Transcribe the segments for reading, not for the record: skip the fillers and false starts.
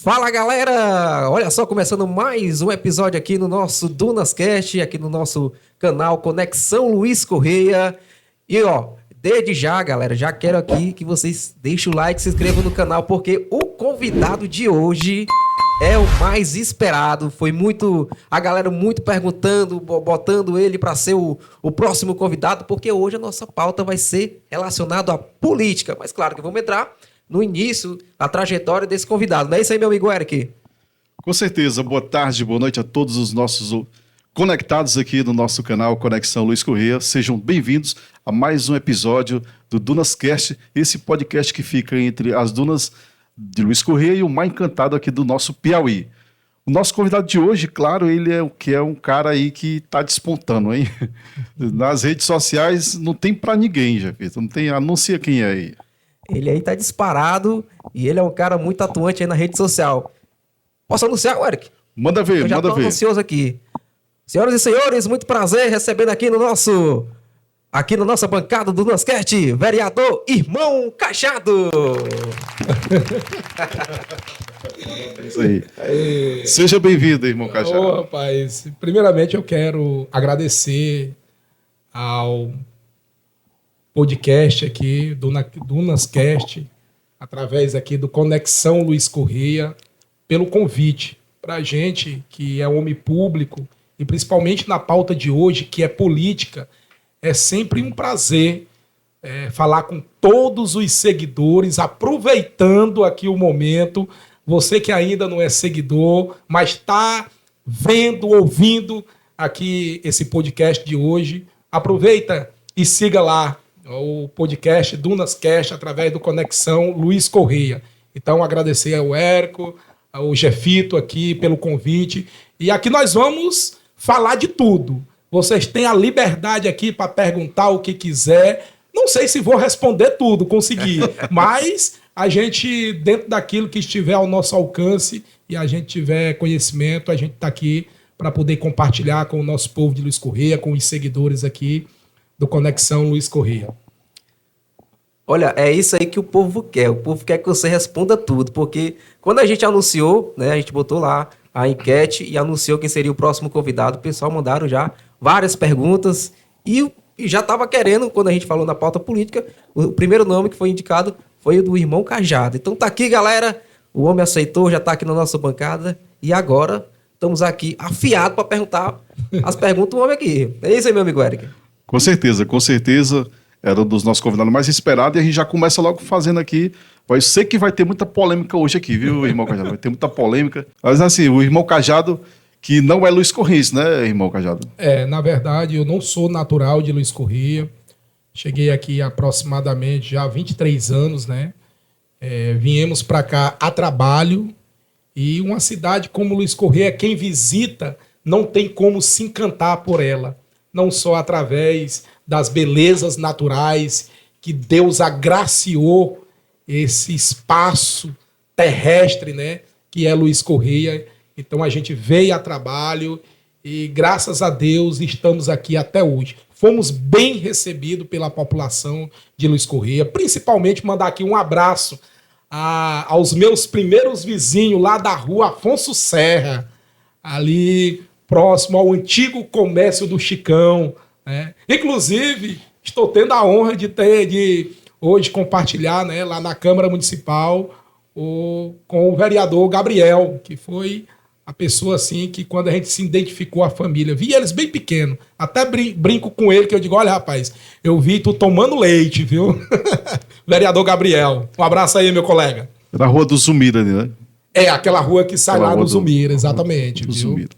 Fala galera! Olha só, começando mais um episódio aqui no nosso DunasCast, aqui no nosso canal Conexão Luiz Correia. E ó, desde já, galera, já quero aqui que vocês deixem o like, se inscrevam no canal, porque o convidado de hoje é o mais esperado. Foi a galera muito perguntando, botando ele para ser o próximo convidado, porque hoje a nossa pauta vai ser relacionada à política. Mas claro que vamos entrar no início, a trajetória desse convidado. Não é isso aí, meu amigo Eric? Com certeza. Boa tarde, boa noite a todos os nossos conectados aqui no nosso canal Conexão Luiz Correia. Sejam bem-vindos a mais um episódio do DunasCast, esse podcast que fica entre as dunas de Luiz Correia e o Mar Encantado aqui do nosso Piauí. O nosso convidado de hoje, claro, ele é um cara aí que está despontando, hein? Nas redes sociais não tem para ninguém, Jefferson. Não tem, anuncia quem é aí. Ele aí tá disparado e ele é um cara muito atuante aí na rede social. Posso anunciar, Eric? Manda ver, Eu já manda tô ver. ansioso aqui. Senhoras e senhores, muito prazer recebendo aqui na nossa bancada do DunasCast, vereador Irmão Cajado. Isso aí. Seja bem-vindo, Irmão Cajado. Ô, rapaz, primeiramente eu quero agradecer ao podcast aqui, do DunasCast, através aqui do Conexão Luiz Correia, pelo convite para a gente que é homem público e principalmente na pauta de hoje, que é política, é sempre um prazer falar com todos os seguidores, aproveitando aqui o momento, você que ainda não é seguidor, mas está vendo, ouvindo aqui esse podcast de hoje, aproveita e siga lá o podcast DunasCast através do Conexão Luiz Correia. Então, agradecer ao Érico, ao Jefito aqui pelo convite. E aqui nós vamos falar de tudo. Vocês têm a liberdade aqui para perguntar o que quiser. Não sei se vou responder tudo, conseguir, mas a gente, dentro daquilo que estiver ao nosso alcance e a gente tiver conhecimento, a gente está aqui para poder compartilhar com o nosso povo de Luiz Correia, com os seguidores aqui do Conexão Luiz Correia. Olha, é isso aí que o povo quer. O povo quer que você responda tudo, porque quando a gente anunciou, né, a gente botou lá a enquete e anunciou quem seria o próximo convidado, o pessoal mandaram já várias perguntas e já estava querendo, quando a gente falou na pauta política, o primeiro nome que foi indicado foi o do Irmão Cajado. Então tá aqui, galera, o homem aceitou, já tá aqui na nossa bancada e agora estamos aqui afiados para perguntar as perguntas do homem aqui. É isso aí, meu amigo Eric? Com certeza, com certeza. Era um dos nossos convidados mais esperados e a gente já começa logo fazendo aqui. Eu sei que vai ter muita polêmica hoje aqui, viu, Irmão Cajado? Vai ter muita polêmica. Mas assim, o Irmão Cajado, que não é Luiz Correia, né, Irmão Cajado? Na verdade, eu não sou natural de Luiz Correia. Cheguei aqui aproximadamente já há 23 anos, né? Viemos para cá a trabalho e uma cidade como Luiz Correia, quem visita não tem como se encantar por ela. Não só através das belezas naturais que Deus agraciou esse espaço terrestre, né, que é Luiz Correia. Então a gente veio a trabalho e graças a Deus estamos aqui até hoje. Fomos bem recebidos pela população de Luiz Correia, principalmente mandar aqui um abraço aos meus primeiros vizinhos lá da rua Afonso Serra, ali próximo ao antigo comércio do Chicão, né? Inclusive, estou tendo a honra de hoje compartilhar, né, lá na Câmara Municipal com o vereador Gabriel, que foi a pessoa assim que quando a gente se identificou a família, vi eles bem pequenos, até brinco com ele que eu digo, olha rapaz, eu vi tu tomando leite, viu? Vereador Gabriel, um abraço aí, meu colega. É na Rua do Zumira, né? Aquela rua que sai lá no Zumira, exatamente. Do Zumira.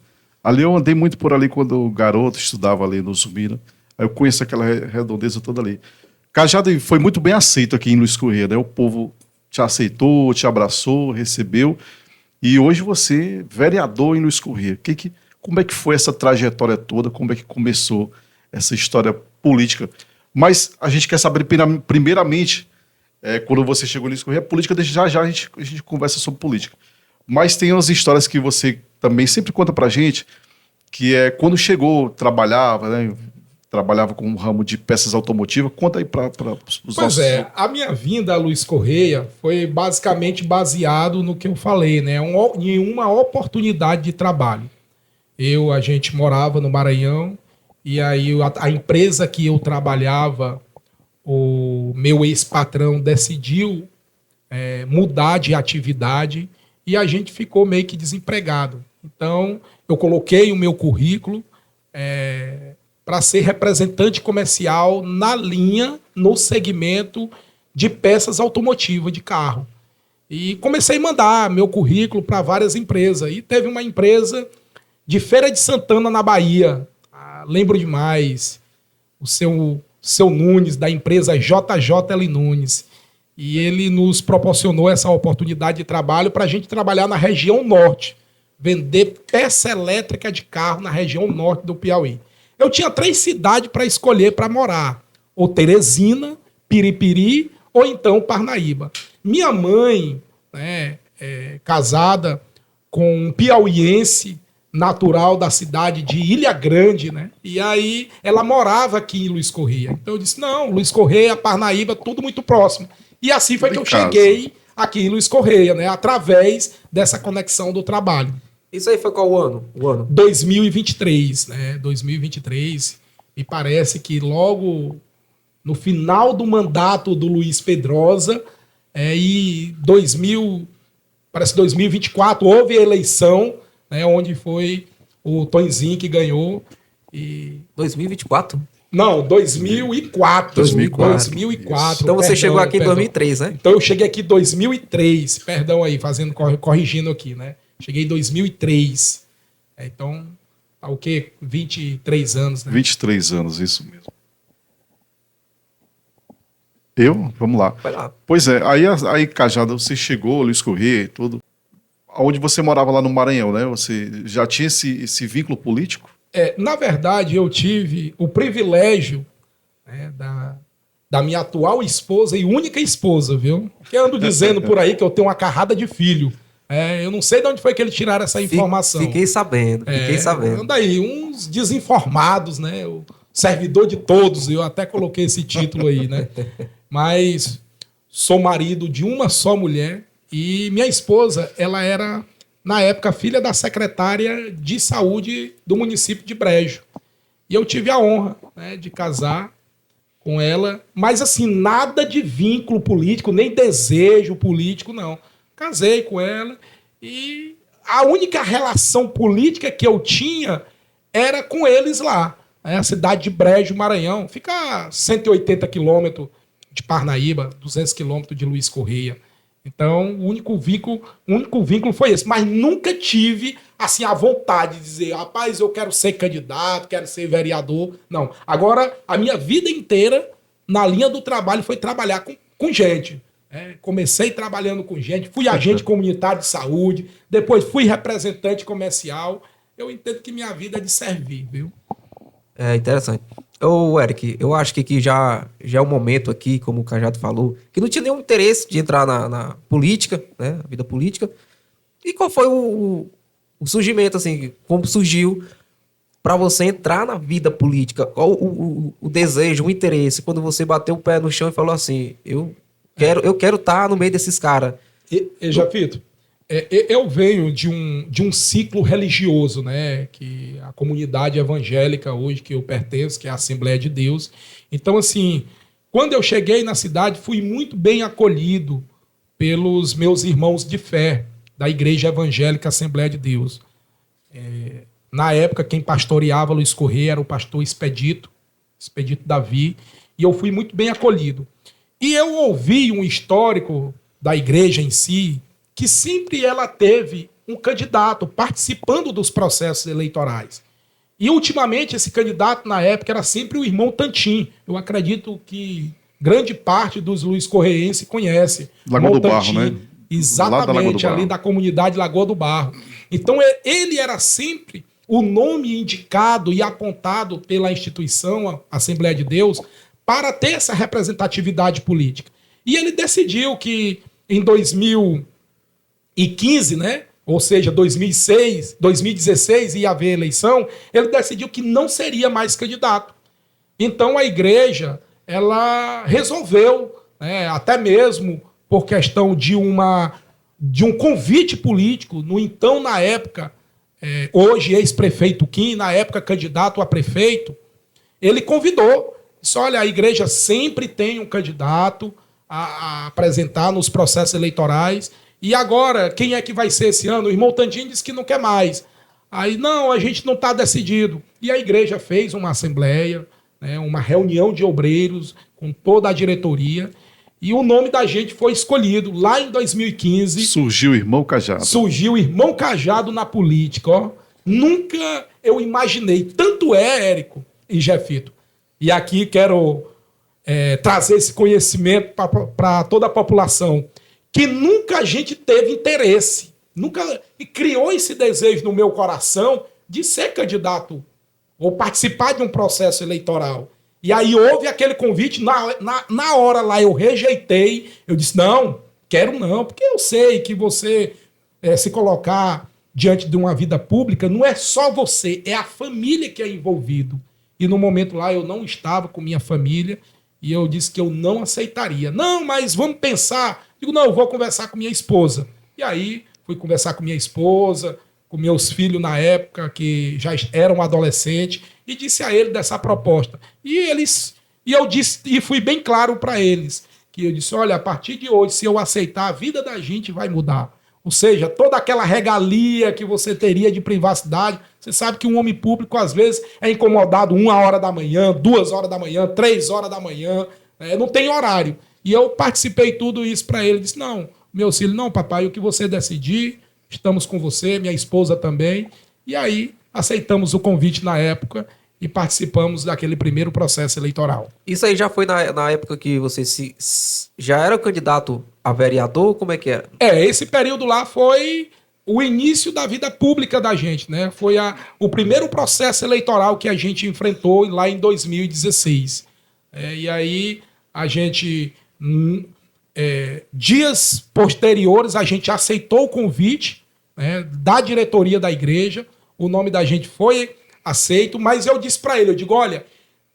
Ali eu andei muito por ali quando garoto, estudava ali no Zumira. Aí eu conheço aquela redondeza toda ali. Cajado foi muito bem aceito aqui em Luiz Correia, né? O povo te aceitou, te abraçou, recebeu. E hoje você, vereador em Luiz Correia. Como é que foi essa trajetória toda? Como é que começou essa história política? Mas a gente quer saber, primeiramente, quando você chegou em Luiz Correia, política, já a gente conversa sobre política. Mas tem umas histórias que você também sempre conta pra gente, que é quando chegou, trabalhava, né? trabalhava com um ramo de peças automotivas. Conta aí para os Pois é, a minha vinda a Luiz Correia foi basicamente baseado no que eu falei, né? Em uma oportunidade de trabalho. A gente morava no Maranhão, e aí a empresa que eu trabalhava, o meu ex-patrão decidiu mudar de atividade e a gente ficou meio que desempregado. Então, eu coloquei o meu currículo para ser representante comercial na linha, no segmento de peças automotivas de carro. E comecei a mandar meu currículo para várias empresas. E teve uma empresa de Feira de Santana, na Bahia. Lembro demais. O seu Nunes, da empresa JJL Nunes. E ele nos proporcionou essa oportunidade de trabalho para a gente trabalhar na região norte. Vender peça elétrica de carro na região norte do Piauí. Eu tinha 3 cidades para escolher para morar. Ou Teresina, Piripiri, ou então Parnaíba. Minha mãe, casada com um piauiense, natural da cidade de Ilha Grande, né? E aí ela morava aqui em Luiz Correia. Então eu disse, não, Luiz Correia, Parnaíba, tudo muito próximo. E assim foi que eu cheguei aqui em Luiz Correia, né? Através dessa conexão do trabalho. Isso aí foi qual ano? 2023, né? 2023. E parece que logo no final do mandato do Luiz Pedrosa, parece 2024, houve a eleição, né, onde foi o Tonzinho que ganhou. 2024? Não, 2004. 2004. Então você chegou aqui em 2003, né? Então eu cheguei aqui em 2003. Perdão aí, corrigindo aqui, né? Cheguei em 2003. Então, tá o quê? 23 anos, né? 23 anos, isso mesmo. Vamos lá. Vai lá. Pois é, aí Cajado, você chegou, Luiz Correia e tudo. Onde você morava lá no Maranhão, né? Você já tinha esse vínculo político? Na verdade, eu tive o privilégio, né, da minha atual esposa e única esposa, viu? Que eu ando dizendo por aí que eu tenho uma carrada de filho. Eu não sei de onde foi que eles tiraram essa informação. Fiquei sabendo. Anda aí, uns desinformados, né? O servidor de todos, eu até coloquei esse título aí, né? Mas sou marido de uma só mulher. E minha esposa, ela era, na época, filha da secretária de saúde do município de Brejo. E eu tive a honra, né, de casar com ela, mas assim, nada de vínculo político, nem desejo político, não. Casei com ela e a única relação política que eu tinha era com eles lá. A cidade de Brejo, Maranhão, fica a 180 quilômetros de Parnaíba, 200 quilômetros de Luiz Correia. Então, o único vínculo foi esse. Mas nunca tive, assim, a vontade de dizer, rapaz, eu quero ser candidato, quero ser vereador. Não. Agora, a minha vida inteira, na linha do trabalho, foi trabalhar com gente. Comecei trabalhando com gente, fui agente comunitário de saúde, depois fui representante comercial. Eu entendo que minha vida é de servir, viu? É interessante. Ô, Eric, eu acho que aqui já é um momento aqui, como o Cajado falou, que não tinha nenhum interesse de entrar na política, né? A vida política. E qual foi o surgimento, assim, como surgiu para você entrar na vida política? Qual o desejo, o interesse, quando você bateu o pé no chão e falou assim, eu quero estar no meio desses caras? Jafito, eu venho de um ciclo religioso, né? Que a comunidade evangélica hoje que eu pertenço, que é a Assembleia de Deus. Então, assim, quando eu cheguei na cidade, fui muito bem acolhido pelos meus irmãos de fé da Igreja Evangélica Assembleia de Deus. Na época, quem pastoreava Luiz Correia era o pastor Expedito Davi, e eu fui muito bem acolhido. E eu ouvi um histórico da igreja em si, que sempre ela teve um candidato participando dos processos eleitorais. E, ultimamente, esse candidato, na época, era sempre o irmão Tantim. Eu acredito que grande parte dos Luiz Correienses conhece. Lagoa do Barro, né? Exatamente, ali da comunidade Lagoa do Barro. Então, ele era sempre o nome indicado e apontado pela instituição, a Assembleia de Deus, para ter essa representatividade política. E ele decidiu que, em 2015, né? Ou seja, 2016 ia haver eleição, ele decidiu que não seria mais candidato. Então a igreja, ela resolveu, né, até mesmo por questão de um convite político, no então, na época, hoje ex-prefeito Kim, na época candidato a prefeito, ele convidou, disse, olha, a igreja sempre tem um candidato a apresentar nos processos eleitorais, e agora, quem é que vai ser esse ano? O irmão Tandinho disse que não quer mais. Aí, não, a gente não está decidido. E a igreja fez uma assembleia, né, uma reunião de obreiros com toda a diretoria, e o nome da gente foi escolhido lá em 2015. Surgiu o Irmão Cajado. Surgiu o Irmão Cajado na política. Ó. Nunca eu imaginei. Tanto é, Érico e Jefito. E aqui quero trazer esse conhecimento para toda a população, que nunca a gente teve interesse, nunca e criou esse desejo no meu coração de ser candidato ou participar de um processo eleitoral. E aí houve aquele convite, na hora lá eu rejeitei, eu disse, não, quero não, porque eu sei que você se colocar diante de uma vida pública, não é só você, é a família que é envolvido. E no momento lá eu não estava com minha família, e eu disse que eu não aceitaria. Não, mas vamos pensar. Digo, não, eu vou conversar com minha esposa. E aí fui conversar com minha esposa, com meus filhos na época, que já eram adolescentes, e disse a ele dessa proposta. E eu disse, e fui bem claro para eles, que eu disse, olha, a partir de hoje, se eu aceitar, a vida da gente vai mudar. Ou seja, toda aquela regalia que você teria de privacidade, você sabe que um homem público, às vezes, é incomodado 1h da manhã, 2h da manhã, 3h da manhã, não tem horário. E eu participei tudo isso para ele. Disse, não, meu filho, não, papai, o que você decidir, estamos com você, minha esposa também. E aí, aceitamos o convite na época e participamos daquele primeiro processo eleitoral. Isso aí já foi na época que você já era candidato a vereador? Como é que era? Esse período lá foi o início da vida pública da gente, né? Foi o primeiro processo eleitoral que a gente enfrentou lá em 2016. E aí, a gente, dias posteriores, a gente aceitou o convite, né, da diretoria da igreja, o nome da gente foi aceito, mas eu disse para ele, eu digo, olha,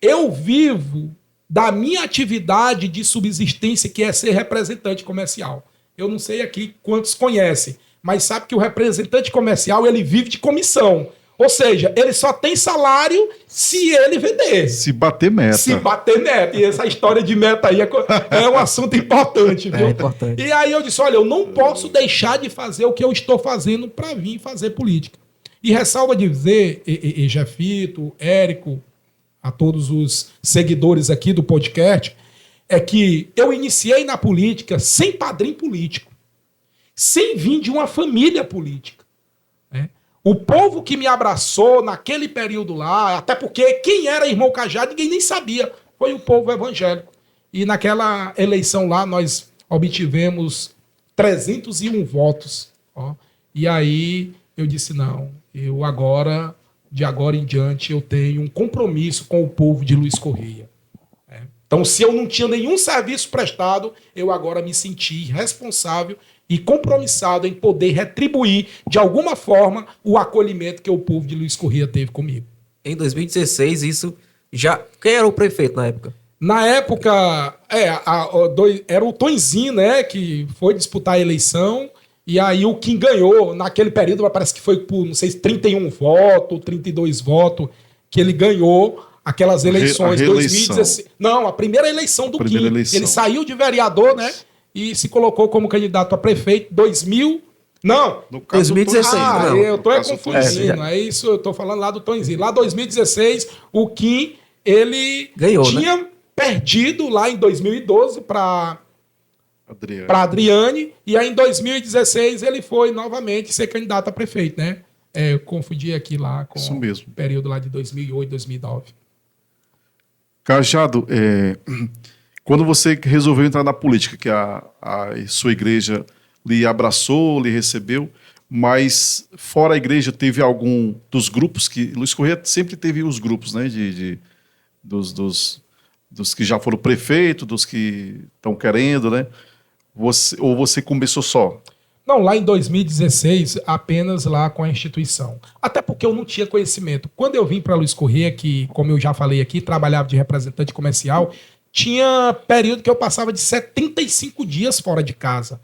eu vivo da minha atividade de subsistência, que é ser representante comercial. Eu não sei aqui quantos conhecem, mas sabe que o representante comercial, ele vive de comissão. Ou seja, ele só tem salário se ele vender. Se bater meta. Se bater meta. E essa história de meta aí é um assunto importante, viu? É importante. E aí eu disse, olha, eu não posso deixar de fazer o que eu estou fazendo para vir fazer política. E ressalva de dizer, Jefito, Érico, a todos os seguidores aqui do podcast, é que eu iniciei na política sem padrinho político, sem vir de uma família política. Né? O povo que me abraçou naquele período lá, até porque quem era Irmão Cajado, ninguém nem sabia, foi o povo evangélico. E naquela eleição lá, nós obtivemos 301 votos. Ó. E aí eu disse, não, eu agora, de agora em diante, eu tenho um compromisso com o povo de Luiz Correia. Então, se eu não tinha nenhum serviço prestado, eu agora me senti responsável e compromissado em poder retribuir, de alguma forma, o acolhimento que o povo de Luiz Correia teve comigo. Em 2016, isso já... Quem era o prefeito na época? Na época, era o Tonzinho, né, que foi disputar a eleição, e aí o Kim ganhou, naquele período, parece que foi por, não sei, 31 votos, 32 votos, que ele ganhou aquelas eleições. 2016. Não, a primeira eleição do Kim. Ele saiu de vereador, né, e se colocou como candidato a prefeito 2016. Não. Eu tô confundindo. É isso, eu tô falando lá do Tonzinho. Lá 2016, o Kim, ele ganhou, tinha, né, perdido lá em 2012 para Adriane, e aí em 2016 ele foi novamente ser candidato a prefeito, né? Eu confundi aqui lá com o período lá de 2008, 2009. Cajado, quando você resolveu entrar na política, que a sua igreja lhe abraçou, lhe recebeu, mas fora a igreja teve algum dos grupos que... Luiz Correia sempre teve os grupos, né? Dos que já foram prefeito, dos que estão querendo, né? Ou você começou só? Não, lá em 2016, apenas lá com a instituição. Até porque eu não tinha conhecimento. Quando eu vim para Luiz Corrêa, que, como eu já falei aqui, trabalhava de representante comercial, tinha período que eu passava de 75 dias fora de casa.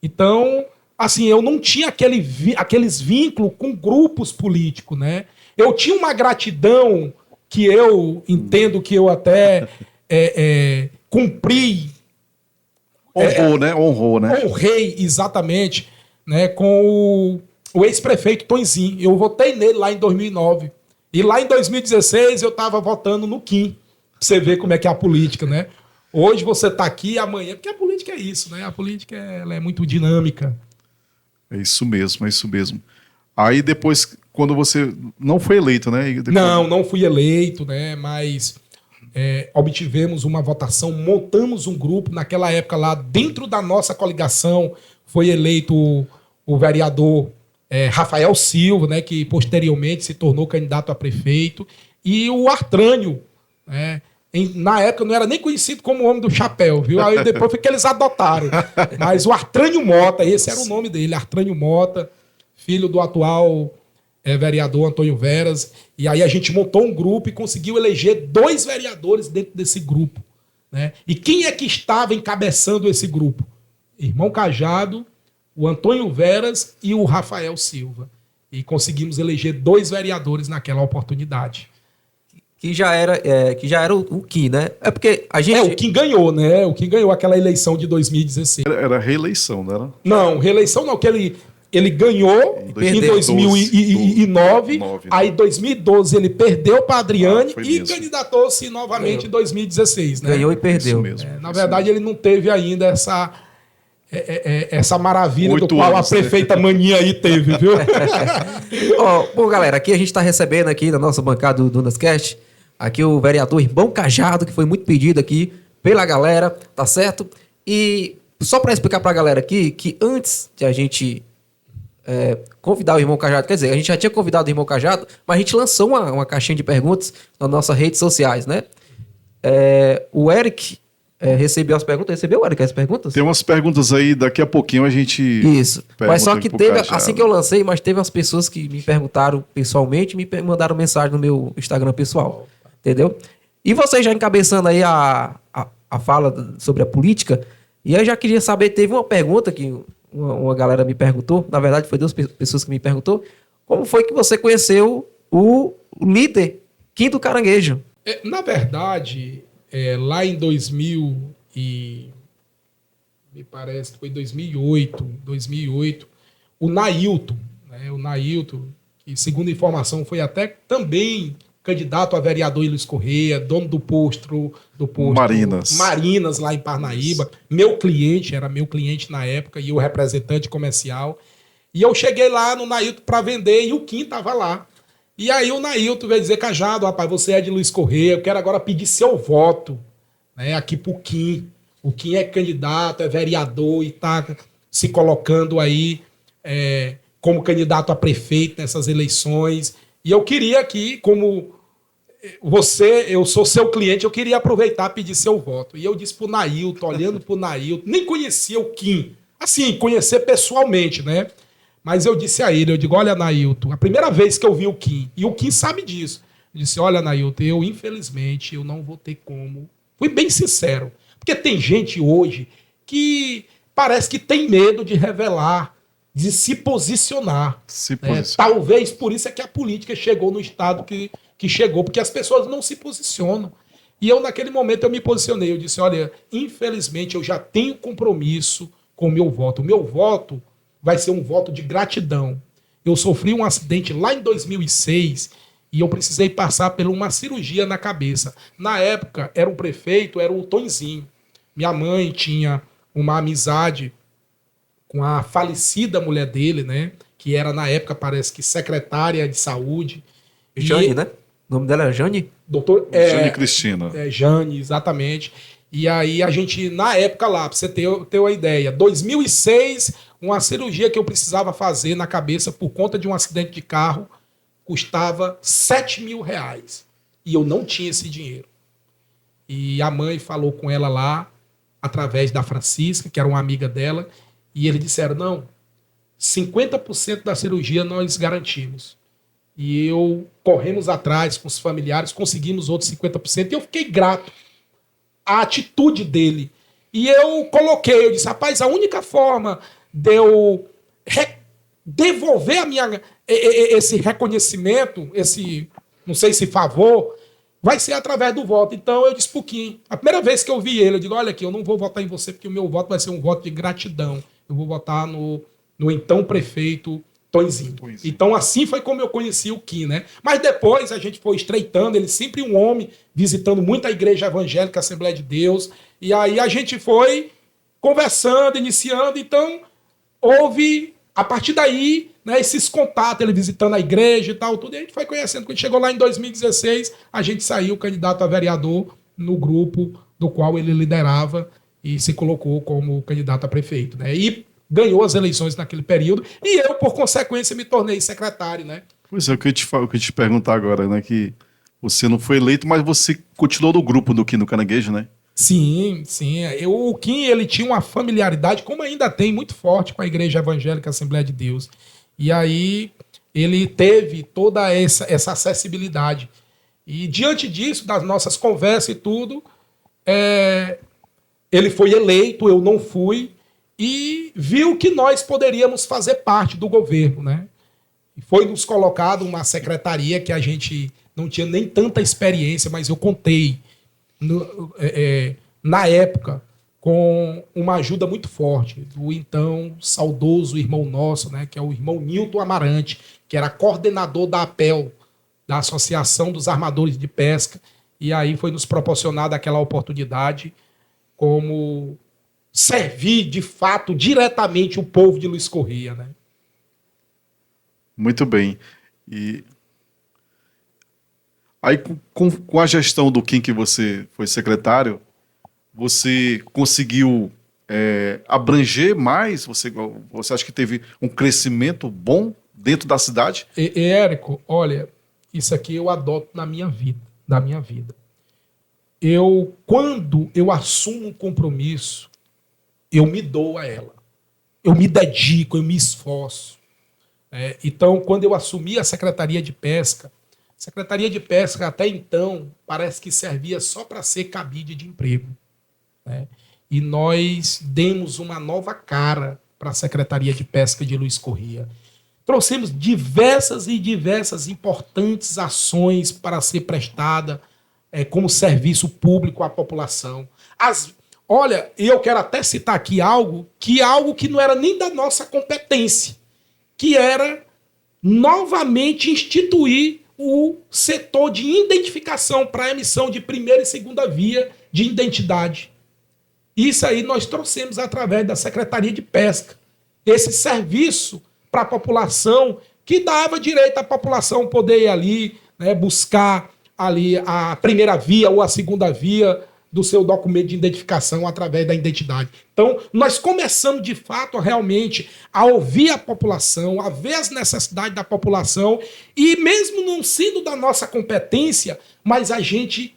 Então, assim, eu não tinha aqueles vínculos com grupos políticos, né? Eu tinha uma gratidão que eu entendo que eu até cumpri. Honrou, né? Honrei, exatamente, né, com o ex-prefeito Tonzinho. Eu votei nele lá em 2009. E lá em 2016 eu estava votando no Kim. Pra você ver como é que é a política, né? Hoje você está aqui, amanhã... Porque a política é isso, né? A política ela é muito dinâmica. É isso mesmo, é isso mesmo. Aí depois, quando você não foi eleito, né? Depois... Não fui eleito, né? Mas obtivemos uma votação, montamos um grupo. Naquela época lá, dentro da nossa coligação, foi eleito o vereador Rafael Silva, né? Que posteriormente se tornou candidato a prefeito. E o Artrânio, né? Na época não era nem conhecido como o Homem do Chapéu, viu? Aí depois foi que eles adotaram. Mas o Artrânio Mota, esse era o nome dele, Artrânio Mota, filho do atual vereador Antônio Veras. E aí a gente montou um grupo e conseguiu eleger 2 vereadores dentro desse grupo, né? E quem é que estava encabeçando esse grupo? Irmão Cajado, o Antônio Veras e o Rafael Silva. E conseguimos eleger 2 vereadores naquela oportunidade. Que já era o Kim, né? É porque a gente... o Kim ganhou, né? O Kim ganhou aquela eleição de 2016. Era reeleição, não era? Não, reeleição não, que ele ganhou em 2009, aí em 2012 ele perdeu para Adriane e candidatou-se novamente em 2016. Né? Ganhou e perdeu. Na verdade, ele não teve ainda essa maravilha do qual a prefeita Maninha aí teve, viu? Bom, galera, aqui a gente está recebendo aqui na nossa bancada do Dunascast, aqui o vereador Irmão Cajado, que foi muito pedido aqui pela galera, tá certo? E só para explicar para a galera aqui, que antes de a gente convidar o Irmão Cajado, quer dizer, a gente já tinha convidado o Irmão Cajado, mas a gente lançou uma caixinha de perguntas nas nossas redes sociais, né? O Eric recebeu as perguntas. Recebeu, Eric, as perguntas? Tem umas perguntas aí, daqui a pouquinho a gente... Isso, mas só que teve, assim que eu lancei, mas teve umas pessoas que me perguntaram pessoalmente, me mandaram mensagem no meu Instagram pessoal, entendeu? E você já encabeçando aí a fala sobre a política, e eu já queria saber, teve uma pergunta que uma galera me perguntou, na verdade foi 2 pessoas que me perguntou, como foi que você conheceu o líder Kim do Caranguejo? Na verdade, lá em 2000 me parece que foi 2008, o Nailton, né, que segundo informação foi até também candidato a vereador em Luiz Corrêa, dono do posto Marinas, lá em Parnaíba. Era meu cliente na época, e o representante comercial. E eu cheguei lá no Nailton para vender, e o Kim estava lá. E aí o Nailton veio dizer: Cajado, rapaz, você é de Luiz Corrêa, eu quero agora pedir seu voto, né, aqui pro Kim. O Kim é candidato, é vereador e está se colocando aí como candidato a prefeito nessas eleições. E eu queria aqui, como eu sou seu cliente, eu queria aproveitar e pedir seu voto. E eu disse pro Nailton, olhando pro Nailton, nem conhecia o Kim, assim, conhecer pessoalmente, né? Mas eu disse a ele, eu digo: olha, Nailton, a primeira vez que eu vi o Kim, e o Kim sabe disso, eu disse: olha, Nailton, infelizmente, eu não vou ter como. Fui bem sincero, porque tem gente hoje que parece que tem medo de revelar, de se posicionar. Talvez por isso é que a política chegou no estado que chegou, porque as pessoas não se posicionam. E eu, naquele momento, eu me posicionei. Eu disse: olha, infelizmente, eu já tenho compromisso com o meu voto. O meu voto vai ser um voto de gratidão. Eu sofri um acidente lá em 2006 e eu precisei passar por uma cirurgia na cabeça. Na época, era o prefeito, era o Tonzinho. Minha mãe tinha uma amizade com a falecida mulher dele, né? Que era, na época, parece que secretária de saúde. Jane, né? O nome dela era Jane? Jane Cristina. Jane, exatamente. E aí a gente, na época lá, pra você ter uma ideia, 2006, uma cirurgia que eu precisava fazer na cabeça por conta de um acidente de carro, custava R$7.000. E eu não tinha esse dinheiro. E a mãe falou com ela lá, através da Francisca, que era uma amiga dela, e eles disseram: não, 50% da cirurgia nós garantimos. E eu corremos atrás com os familiares, conseguimos outros 50%, e eu fiquei grato à atitude dele. E eu eu disse, rapaz, a única forma de eu devolver esse reconhecimento, não sei se favor, vai ser através do voto. Então eu disse pro Kim, a primeira vez que eu vi ele, eu digo, olha aqui, eu não vou votar em você porque o meu voto vai ser um voto de gratidão. Eu vou votar no então prefeito Tonzinho. Então assim foi como eu conheci o Kim, né? Mas depois a gente foi estreitando, ele sempre um homem, visitando muito a igreja evangélica, a Assembleia de Deus, e aí a gente foi conversando, iniciando, então houve, a partir daí, né, esses contatos, ele visitando a igreja e tal, tudo, e a gente foi conhecendo. Quando chegou lá em 2016, a gente saiu candidato a vereador no grupo do qual ele liderava e se colocou como candidato a prefeito, né? E ganhou as eleições naquele período, e eu, por consequência, me tornei secretário, né? Pois é, eu queria te perguntar agora, né? Que você não foi eleito, mas você continuou no grupo do Kim no Caranguejo, né? Sim, sim. O Kim, ele tinha uma familiaridade, como ainda tem, muito forte com a Igreja Evangélica Assembleia de Deus. E aí ele teve toda essa acessibilidade. E diante disso, das nossas conversas e tudo, ele foi eleito, eu não fui, e viu que nós poderíamos fazer parte do governo, né? E foi nos colocado uma secretaria que a gente não tinha nem tanta experiência, mas eu contei na época com uma ajuda muito forte do então saudoso irmão nosso, né, que é o irmão Nilton Amarante, que era coordenador da APEL, da Associação dos Armadores de Pesca, e aí foi nos proporcionada aquela oportunidade como servir de fato diretamente o povo de Luiz Correia, né? Muito bem. E aí, com a gestão do Kim, que você foi secretário, você conseguiu abranger mais? Você acha que teve um crescimento bom dentro da cidade? Érico, olha, isso aqui eu adoto na minha vida, quando eu assumo um compromisso, eu me dou a ela. Eu me dedico, eu me esforço. Então, quando eu assumi a Secretaria de Pesca até então parece que servia só para ser cabide de emprego, né? E nós demos uma nova cara para a Secretaria de Pesca de Luiz Correia. Trouxemos diversas importantes ações para ser prestada como serviço público à população. Olha, e eu quero até citar aqui algo que não era nem da nossa competência, que era novamente instituir o setor de identificação para a emissão de primeira e segunda via de identidade. Isso aí nós trouxemos através da Secretaria de Pesca. Esse serviço para a população, que dava direito à população poder ir ali, né, buscar ali a primeira via ou a segunda via do seu documento de identificação através da identidade. Então, nós começamos, de fato, realmente a ouvir a população, a ver as necessidades da população, e mesmo não sendo da nossa competência, mas a gente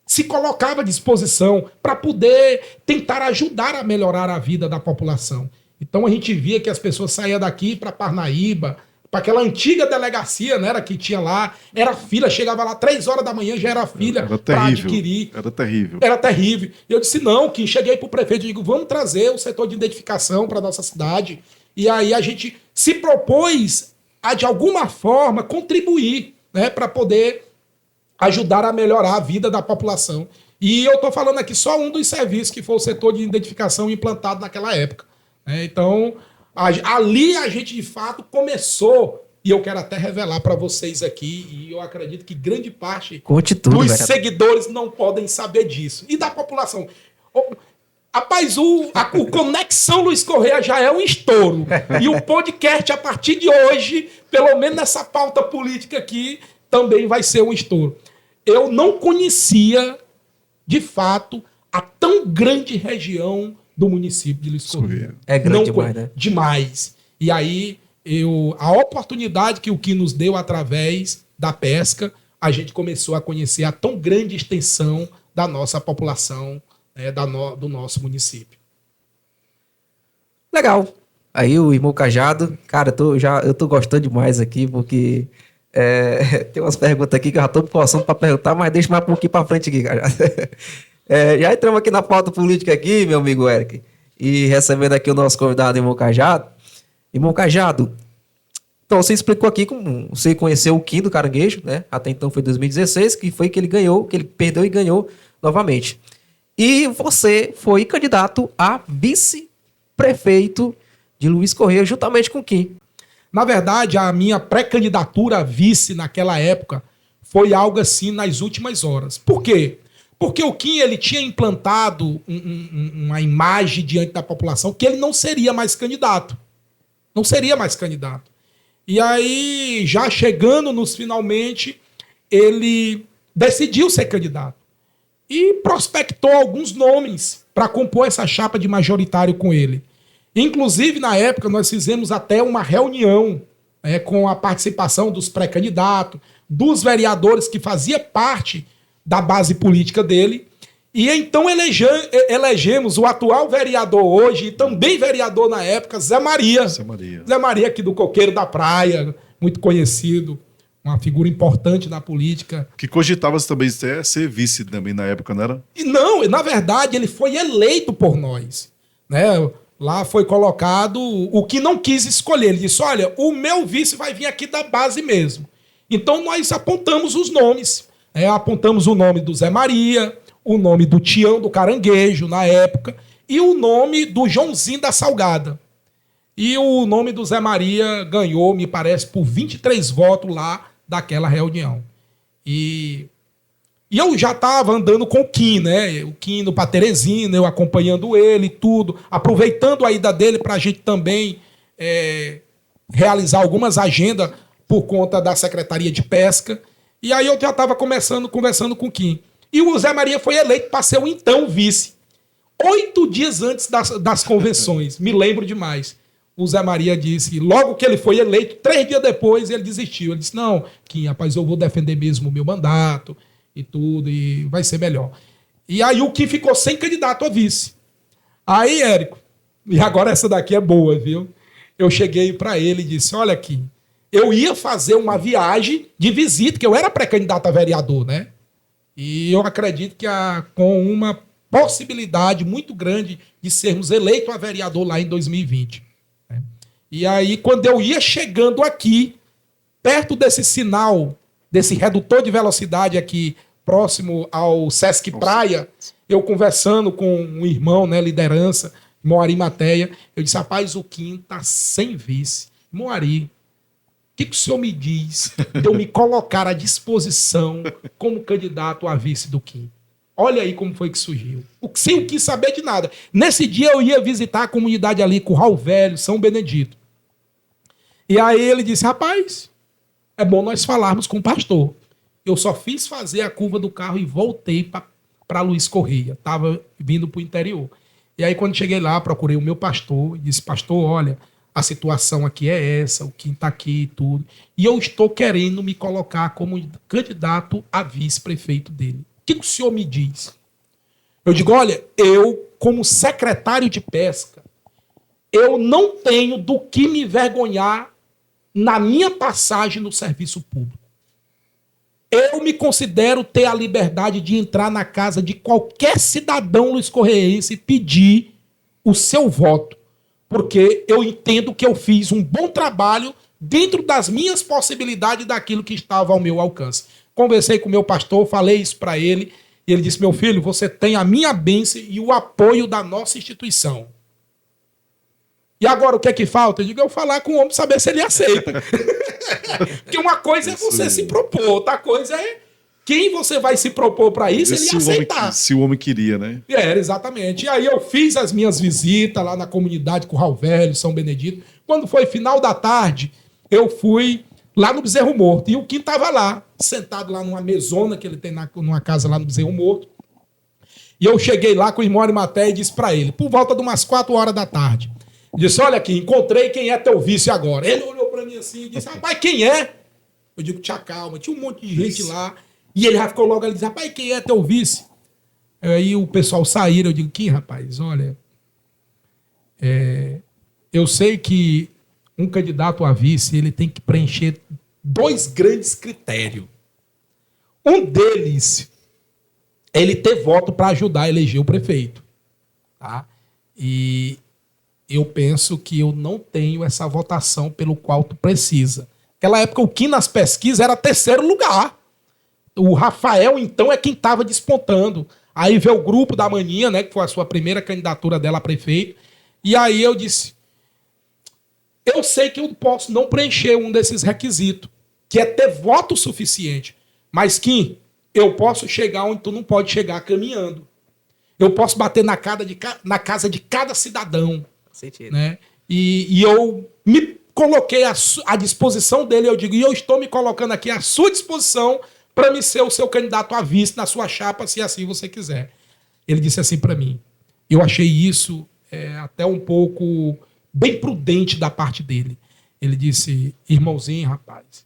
se colocava à disposição para poder tentar ajudar a melhorar a vida da população. Então, a gente via que as pessoas saíam daqui para Parnaíba, para aquela antiga delegacia, né, que tinha lá, era fila, chegava lá 3 horas da manhã, já era fila para adquirir. Era terrível. Era terrível. E eu disse, não, que cheguei para o prefeito e digo, vamos trazer o setor de identificação para a nossa cidade. E aí a gente se propôs a, de alguma forma, contribuir, né, para poder ajudar a melhorar a vida da população. E eu estou falando aqui só um dos serviços, que foi o setor de identificação implantado naquela época. Então, ali a gente, de fato, começou, e eu quero até revelar para vocês aqui, e eu acredito que grande parte dos seguidores não podem saber disso. E da população. Rapaz, o Conexão Luiz Correia já é um estouro. E o podcast, a partir de hoje, pelo menos nessa pauta política aqui, também vai ser um estouro. Eu não conhecia, de fato, a tão grande região do município de Luiz Correia. É grande demais, né? Demais. E aí, a oportunidade que o que nos deu através da pesca, a gente começou a conhecer a tão grande extensão da nossa população, do nosso município. Legal. Aí o irmão Cajado, cara, eu tô gostando demais aqui, porque tem umas perguntas aqui que eu já tô me coçando para perguntar, mas deixa mais um pouquinho para frente aqui, Cajado. Já entramos aqui na pauta política aqui, meu amigo Eric, e recebendo aqui o nosso convidado, irmão Cajado. Irmão Cajado, então você explicou aqui como você conheceu o Kim do Caranguejo, né? Até então foi 2016, que foi que ele ganhou, que ele perdeu e ganhou novamente. E você foi candidato a vice-prefeito de Luiz Correia, juntamente com o Kim. Na verdade, a minha pré-candidatura a vice naquela época foi algo assim nas últimas horas. Por quê? Porque o Kim ele tinha implantado uma imagem diante da população que ele não seria mais candidato. Não seria mais candidato. E aí, já chegando nos finalmente, ele decidiu ser candidato. E prospectou alguns nomes para compor essa chapa de majoritário com ele. Inclusive, na época, nós fizemos até uma reunião com a participação dos pré-candidatos, dos vereadores que fazia parte da base política dele. E então elegemos o atual vereador hoje e também vereador na época, Zé Maria. Zé Maria aqui do Coqueiro da Praia, muito conhecido, uma figura importante na política. Que cogitava-se também ser vice também na época, não era? E não, na verdade, ele foi eleito por nós. Né? Lá foi colocado o que não quis escolher. Ele disse, olha, o meu vice vai vir aqui da base mesmo. Então nós apontamos os nomes. Apontamos o nome do Zé Maria, o nome do Tião do Caranguejo, na época, e o nome do Joãozinho da Salgada. E o nome do Zé Maria ganhou, me parece, por 23 votos lá daquela reunião. E eu já estava andando com o Kim, né? O Kim indo para Teresina, eu acompanhando ele, tudo, aproveitando a ida dele para a gente também realizar algumas agendas por conta da Secretaria de Pesca. E aí eu já estava conversando com o Kim. E o Zé Maria foi eleito para ser o então vice. 8 dias antes das convenções. Me lembro demais. O Zé Maria disse, logo que ele foi eleito, 3 dias depois ele desistiu. Ele disse, não, Kim, rapaz, eu vou defender mesmo o meu mandato e tudo, e vai ser melhor. E aí o Kim ficou sem candidato a vice. Aí, Érico, e agora essa daqui é boa, viu? Eu cheguei para ele e disse, olha, Kim, eu ia fazer uma viagem de visita, que eu era pré-candidato a vereador, né? E eu acredito que com uma possibilidade muito grande de sermos eleitos a vereador lá em 2020. Né? E aí, quando eu ia chegando aqui, perto desse sinal, desse redutor de velocidade aqui, próximo ao Sesc Praia, eu conversando com um irmão, né, liderança, Moari Mateia, eu disse, rapaz, o Kim tá sem vice. Moari, o que o senhor me diz de eu me colocar à disposição como candidato a vice do Kim? Olha aí como foi que surgiu. Sem o Kim saber de nada. Nesse dia eu ia visitar a comunidade ali, Curral Velho, São Benedito. E aí ele disse, rapaz, é bom nós falarmos com o pastor. Eu só fiz fazer a curva do carro e voltei para Luiz Correia. Estava vindo para o interior. E aí quando cheguei lá, procurei o meu pastor e disse, pastor, olha, a situação aqui é essa, o Kim está aqui e tudo. E eu estou querendo me colocar como candidato a vice-prefeito dele. O que o senhor me diz? Eu digo, olha, eu, como secretário de pesca, eu não tenho do que me envergonhar na minha passagem no serviço público. Eu me considero ter a liberdade de entrar na casa de qualquer cidadão luiscorreiense e pedir o seu voto. Porque eu entendo que eu fiz um bom trabalho dentro das minhas possibilidades daquilo que estava ao meu alcance. Conversei com o meu pastor, falei isso para ele, e ele disse, meu filho, você tem a minha bênção e o apoio da nossa instituição. E agora o que é que falta? Eu digo, eu falar com o homem, saber se ele aceita. Porque uma coisa é você se propor, outra coisa é quem você vai se propor para isso, ele ia aceitar. Se o homem queria, né? Exatamente. E aí eu fiz as minhas visitas lá na comunidade Curral Velho, São Benedito. Quando foi final da tarde, eu fui lá no Bezerro Morto. E o Kim estava lá, sentado lá numa mesona que ele tem numa casa lá no Bezerro Morto. E eu cheguei lá com o irmão Arimaté e disse para ele, por volta de umas 4 horas da tarde, disse, olha aqui, encontrei quem é teu vice agora. Ele olhou para mim assim e disse, rapaz, quem é? Eu digo, tia calma, tinha um monte de gente lá. E ele já ficou logo ali, disse, rapaz, quem é teu vice? Aí o pessoal saíram, eu digo, Kim, rapaz, olha, eu sei que um candidato a vice ele tem que preencher 2 grandes critérios. Um deles é ele ter voto para ajudar a eleger o prefeito. Tá? E eu penso que eu não tenho essa votação pelo qual tu precisa. Naquela época, o Kim nas pesquisas era 3º lugar. O Rafael, então, é quem estava despontando. Aí veio o grupo da Maninha, né, que foi a sua primeira candidatura dela a prefeito. E aí eu disse, eu sei que eu posso não preencher um desses requisitos, que é ter voto suficiente. Mas, Kim, eu posso chegar onde tu não pode chegar caminhando. Eu posso bater na casa de cada cidadão. Sentido. Né? E eu me coloquei à disposição dele, eu digo, e eu estou me colocando aqui à sua disposição para me ser o seu candidato a vice na sua chapa, se assim você quiser. Ele disse assim para mim. Eu achei isso até um pouco bem prudente da parte dele. Ele disse, irmãozinho, rapaz,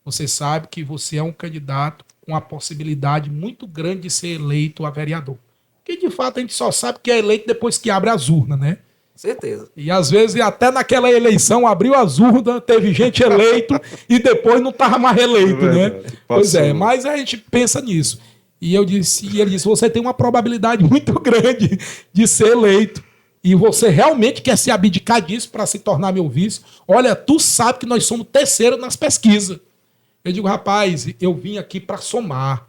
você sabe que você é um candidato com a possibilidade muito grande de ser eleito a vereador. Porque, de fato, a gente só sabe que é eleito depois que abre as urnas, né? Certeza. E às vezes até naquela eleição abriu as urnas, teve gente eleito e depois não estava mais eleito, né? Pois é, mas a gente pensa nisso. E ele disse, você tem uma probabilidade muito grande de ser eleito. E você realmente quer se abdicar disso para se tornar meu vice? Olha, tu sabe que nós somos 3º nas pesquisas. Eu digo, rapaz, eu vim aqui para somar.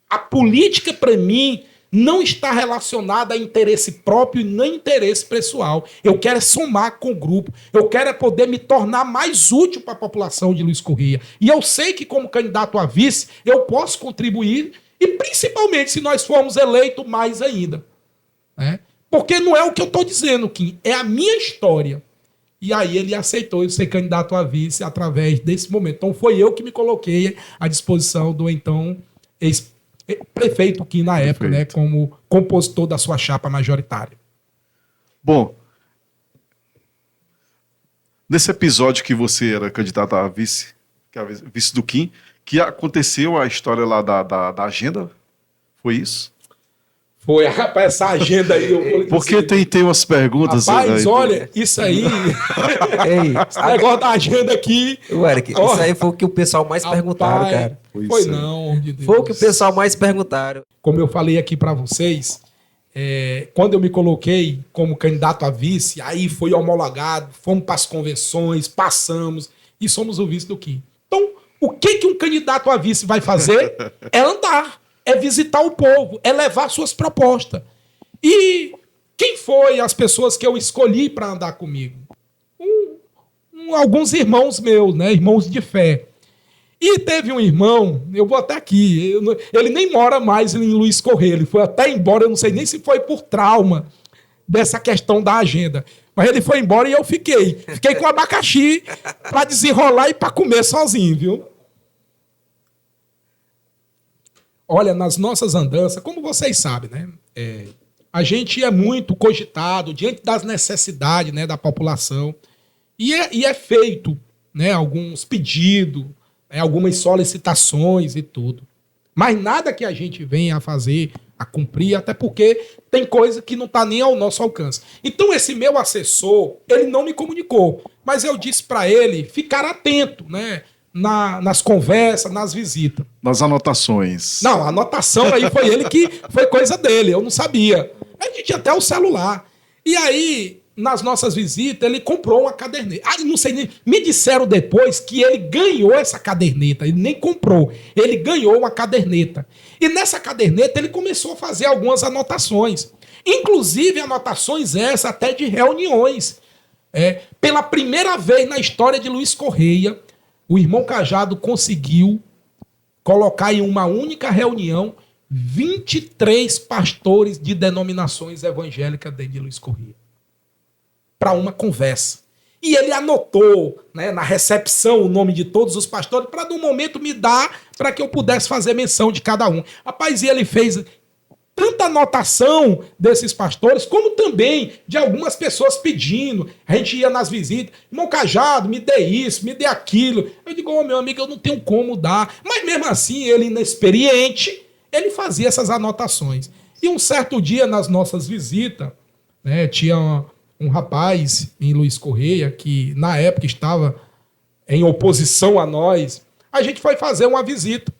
A política, para mim, não está relacionada a interesse próprio e nem interesse pessoal. Eu quero somar com o grupo. Eu quero poder me tornar mais útil para a população de Luiz Correia. E eu sei que, como candidato a vice, eu posso contribuir e, principalmente, se nós formos eleitos, mais ainda. Né? Porque não é o que eu estou dizendo, Kim. É a minha história. E aí ele aceitou eu ser candidato a vice através desse momento. Então foi eu que me coloquei à disposição do então ex-prefeito Kim na época, né, como compositor da sua chapa majoritária. Bom, nesse episódio que você era candidato a vice, que é a vice do Kim, que aconteceu a história lá da agenda, foi isso? Foi, rapaz, essa agenda aí. Porque tem umas perguntas. Rapaz, olha, isso aí. Ei, Esse negócio da agenda aqui. Eric, isso aí foi o que o pessoal mais perguntaram, cara. Foi não, homem de Deus. Foi o que o pessoal mais perguntaram. Como eu falei aqui para vocês, quando eu me coloquei como candidato a vice, aí foi homologado, fomos para as convenções, passamos e somos o vice do Kim. Então, o que um candidato a vice vai fazer é andar. É visitar o povo, é levar suas propostas. E quem foi as pessoas que eu escolhi para andar comigo? Alguns irmãos meus, né? Irmãos de fé. E teve um irmão, eu vou até aqui, ele nem mora mais em Luiz Correia, ele foi até embora, eu não sei nem se foi por trauma dessa questão da agenda. Mas ele foi embora e eu fiquei. Fiquei com abacaxi para desenrolar e para comer sozinho, viu? Olha, nas nossas andanças, como vocês sabem, né? A gente é muito cogitado diante das necessidades, né, da população. E é feito, né, alguns pedidos, algumas solicitações e tudo. Mas nada que a gente venha a fazer, a cumprir, até porque tem coisa que não está nem ao nosso alcance. Então esse meu assessor, ele não me comunicou, mas eu disse para ele ficar atento, né? Nas conversas, nas visitas. Nas anotações. Não, a anotação aí foi ele que... Foi coisa dele, eu não sabia. A gente tinha até o celular. E aí, nas nossas visitas, ele comprou uma caderneta. Ah, não sei nem... Me disseram depois que ele ganhou essa caderneta. Ele nem comprou. Ele ganhou uma caderneta. E nessa caderneta, ele começou a fazer algumas anotações. Inclusive, anotações essas até de reuniões. Pela primeira vez na história de Luiz Correia, o irmão Cajado conseguiu colocar em uma única reunião 23 pastores de denominações evangélicas dentro de Luiz Correia. Para uma conversa. E ele anotou, né, na recepção o nome de todos os pastores para, no momento, me dar para que eu pudesse fazer menção de cada um. Rapaz, e ele fez tanta anotação desses pastores, como também de algumas pessoas pedindo. A gente ia nas visitas, irmão Cajado, me dê isso, me dê aquilo. Eu digo, meu amigo, eu não tenho como dar. Mas mesmo assim, ele inexperiente, ele fazia essas anotações. E um certo dia, nas nossas visitas, né, tinha um rapaz em Luiz Correia, que na época estava em oposição a nós, a gente foi fazer uma visita.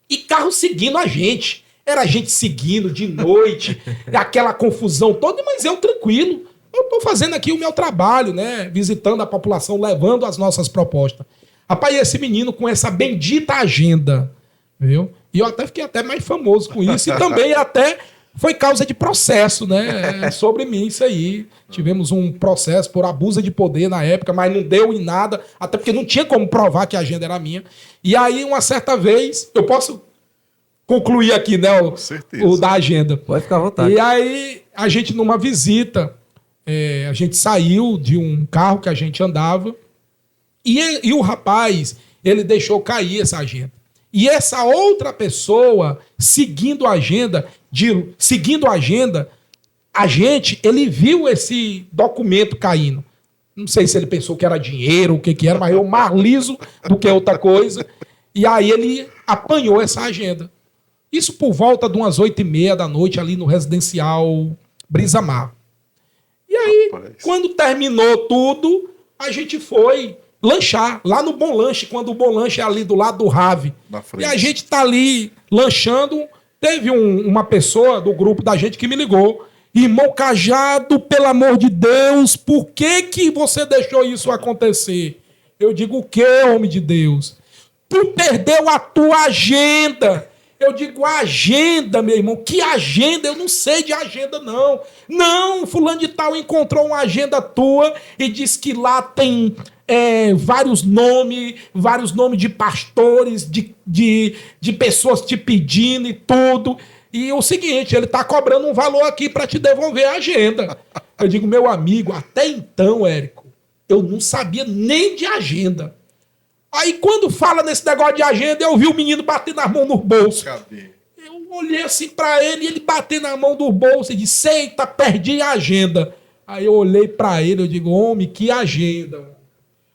E carro seguindo a gente. Era a gente seguindo de noite, aquela confusão toda, mas eu tranquilo. Eu estou fazendo aqui o meu trabalho, né? Visitando a população, levando as nossas propostas. Rapaz, esse menino com essa bendita agenda, viu? E eu até fiquei até mais famoso com isso. E também até foi causa de processo, né? Sobre mim isso aí. Tivemos um processo por abuso de poder na época, mas não deu em nada, até porque não tinha como provar que a agenda era minha. E aí, uma certa vez, eu posso concluir aqui, né? O da agenda. Pode ficar à vontade. E aí, a gente numa visita, a gente saiu de um carro que a gente andava e o rapaz, ele deixou cair essa agenda. E essa outra pessoa, seguindo a agenda, ele viu esse documento caindo. Não sei se ele pensou que era dinheiro, o que era, mas eu mais liso do que outra coisa. E aí ele apanhou essa agenda. Isso por volta de umas 8h30 da noite, ali no residencial Brisa Mar. E aí, quando terminou tudo, a gente foi lanchar lá no Bom Lanche, quando o Bom Lanche é ali do lado do Rave. E a gente tá ali lanchando, teve uma pessoa do grupo da gente que me ligou. Irmão Cajado, pelo amor de Deus, por que você deixou isso acontecer? Eu digo, o que, homem de Deus? Tu perdeu a tua agenda. Eu digo, agenda, meu irmão. Que agenda? Eu não sei de agenda, não. Não, fulano de tal encontrou uma agenda tua e disse que lá tem vários nomes de pastores, de pessoas te pedindo e tudo. E o seguinte, ele tá cobrando um valor aqui para te devolver a agenda. Eu digo, meu amigo, até então, Érico, eu não sabia nem de agenda. Aí, quando fala nesse negócio de agenda, eu vi o menino bater na mão no bolso. Cadê? Eu olhei assim pra ele, e ele bater na mão do bolso e disse, eita, perdi a agenda. Aí eu olhei pra ele, eu digo, homem, que agenda?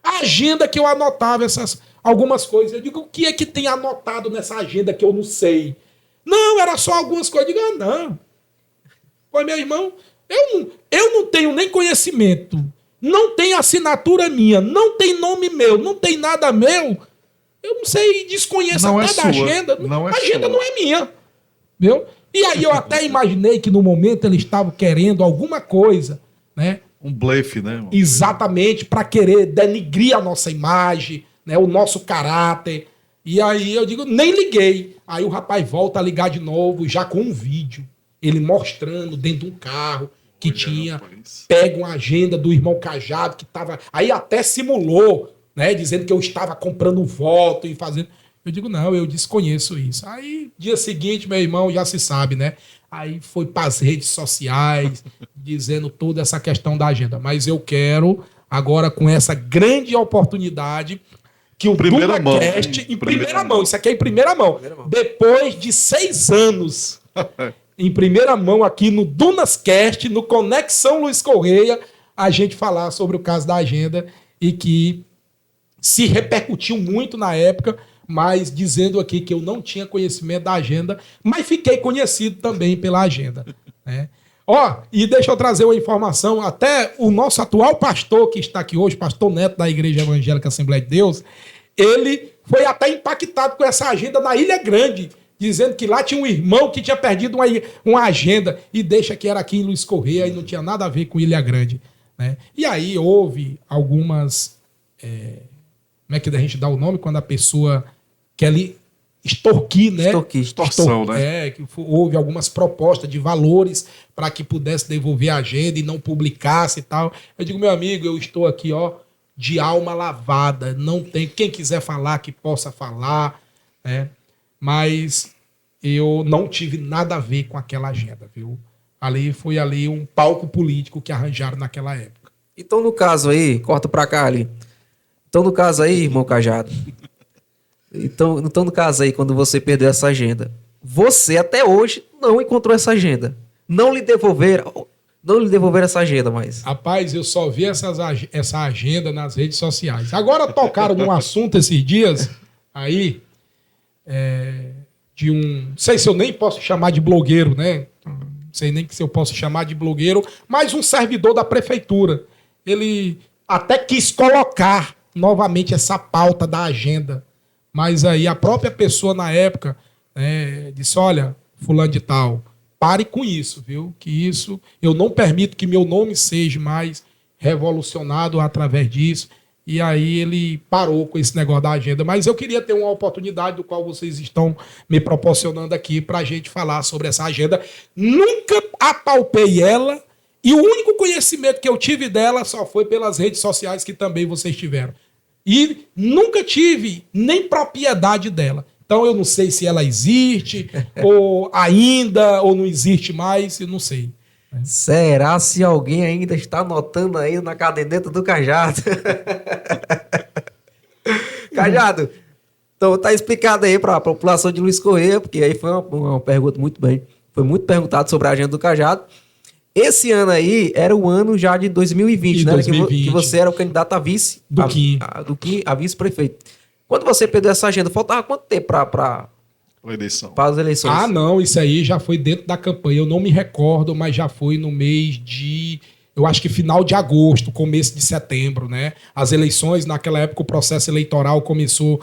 A agenda que eu anotava algumas coisas. Eu digo, o que é que tem anotado nessa agenda que eu não sei? Não, era só algumas coisas. Eu digo, não. Pois, meu irmão, eu não tenho nem conhecimento. Não tem assinatura minha, não tem nome meu, não tem nada meu. Eu não sei, desconheço até da agenda. A agenda não é minha. Viu? E aí eu até imaginei que no momento ele estava querendo alguma coisa, né? Um blefe, né? Exatamente, para querer denigrir a nossa imagem, né? O nosso caráter. E aí eu digo, nem liguei. Aí o rapaz volta a ligar de novo, já com um vídeo. Ele mostrando dentro de um carro que tinha pego uma agenda do irmão Cajado, que estava... Aí até simulou, né? Dizendo que eu estava comprando voto e fazendo... Eu digo, não, eu desconheço isso. Aí, dia seguinte, meu irmão, já se sabe, né? Aí foi para as redes sociais, dizendo toda essa questão da agenda. Mas eu quero, agora com essa grande oportunidade, que o DunaCast, em primeira mão, isso aqui é em primeira mão. Depois de 6 anos... em primeira mão aqui no DunasCast, no Conexão Luiz Correia, a gente falar sobre o caso da agenda e que se repercutiu muito na época, mas dizendo aqui que eu não tinha conhecimento da agenda, mas fiquei conhecido também pela agenda. Né? Ó, e deixa eu trazer uma informação, até o nosso atual pastor que está aqui hoje, pastor Neto da Igreja Evangélica Assembleia de Deus, ele foi até impactado com essa agenda na Ilha Grande, dizendo que lá tinha um irmão que tinha perdido uma agenda e deixa que era aqui em Luiz Correia e não tinha nada a ver com Ilha Grande. Né? E aí houve algumas... como é que a gente dá o nome quando a pessoa quer ali extorquir, né? Extorsão, né? Que houve algumas propostas de valores para que pudesse devolver a agenda e não publicasse e tal. Eu digo, meu amigo, eu estou aqui, ó, de alma lavada. Não tem... Quem quiser falar, que possa falar, né? Mas eu não tive nada a ver com aquela agenda, viu? Foi um palco político que arranjaram naquela época. Então, no caso aí, corta pra cá ali. Então, no caso aí, irmão Cajado. Então, no caso aí, quando você perdeu essa agenda, você até hoje não encontrou essa agenda. Não lhe devolveram essa agenda mais. Rapaz, eu só vi essa agenda nas redes sociais. Agora tocaram num assunto esses dias aí... não sei se eu nem posso chamar de blogueiro, né? sei nem se eu posso chamar de blogueiro, mas um servidor da prefeitura. Ele até quis colocar novamente essa pauta da agenda, mas aí a própria pessoa na época disse, olha, fulano de tal, pare com isso, viu? Que isso, eu não permito que meu nome seja mais revolucionado através disso. E aí ele parou com esse negócio da agenda. Mas eu queria ter uma oportunidade do qual vocês estão me proporcionando aqui para a gente falar sobre essa agenda. Nunca apalpei ela e o único conhecimento que eu tive dela só foi pelas redes sociais que também vocês tiveram. E nunca tive nem propriedade dela. Então eu não sei se ela existe ou ainda ou não existe mais, eu não sei. Será se alguém ainda está anotando aí na caderneta do Cajado? Cajado, então tá explicado aí para a população de Luiz Correia, porque aí foi uma pergunta muito bem. Foi muito perguntado sobre a agenda do Cajado. Esse ano aí era o ano já de 2020, né? 2020. Que você era o candidato a vice. Do Kim. A vice-prefeito. Quando você perdeu essa agenda, faltava quanto tempo para as eleições? Ah, não, isso aí já foi dentro da campanha. Eu não me recordo, mas já foi no mês de... Eu acho que final de agosto, começo de setembro, né? As eleições, naquela época, o processo eleitoral começou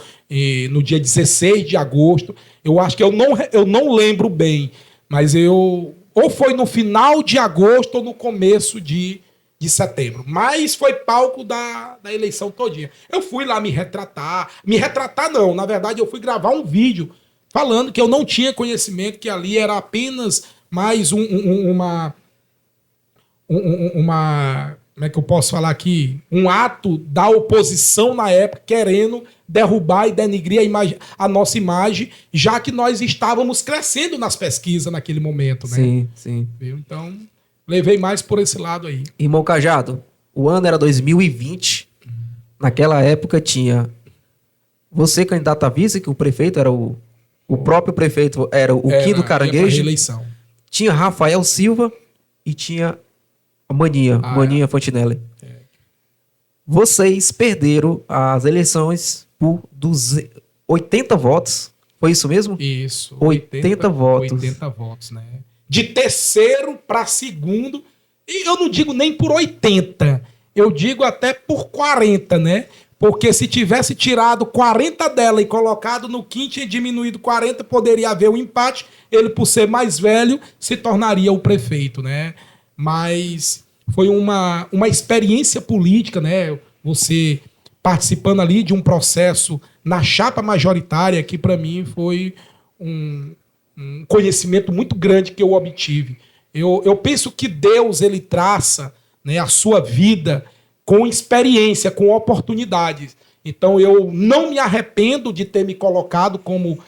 no dia 16 de agosto. Eu acho que eu não lembro bem, mas ou foi no final de agosto ou no começo de setembro. Mas foi palco da eleição todinha. Eu fui lá me retratar. Me retratar não, na verdade eu fui gravar um vídeo falando que eu não tinha conhecimento, que ali era apenas mais uma como é que eu posso falar aqui? Um ato da oposição na época, querendo derrubar e denigrir a nossa imagem, já que nós estávamos crescendo nas pesquisas naquele momento, né? Sim, sim. Viu? Então, levei mais por esse lado aí. Irmão Cajado, o ano era 2020. Naquela época tinha você candidato a vice, que o prefeito era o próprio prefeito, era o Kim do Caranguejo. Reeleição. Tinha Rafael Silva e tinha a Maninha Fontinelli. Vocês perderam as eleições por 80 votos. Foi isso mesmo? Isso. 80 votos. 80 votos, né? De terceiro para segundo. E eu não digo nem por 80. Eu digo até por 40, né? Porque se tivesse tirado 40 dela e colocado no Kim, tinha diminuído 40, poderia haver um empate. Ele, por ser mais velho, se tornaria o prefeito, né? Mas foi uma experiência política, né? Você participando ali de um processo na chapa majoritária, que para mim foi um conhecimento muito grande que eu obtive. Eu penso que Deus, ele traça, né, a sua vida com experiência, com oportunidades. Então eu não me arrependo de ter me colocado como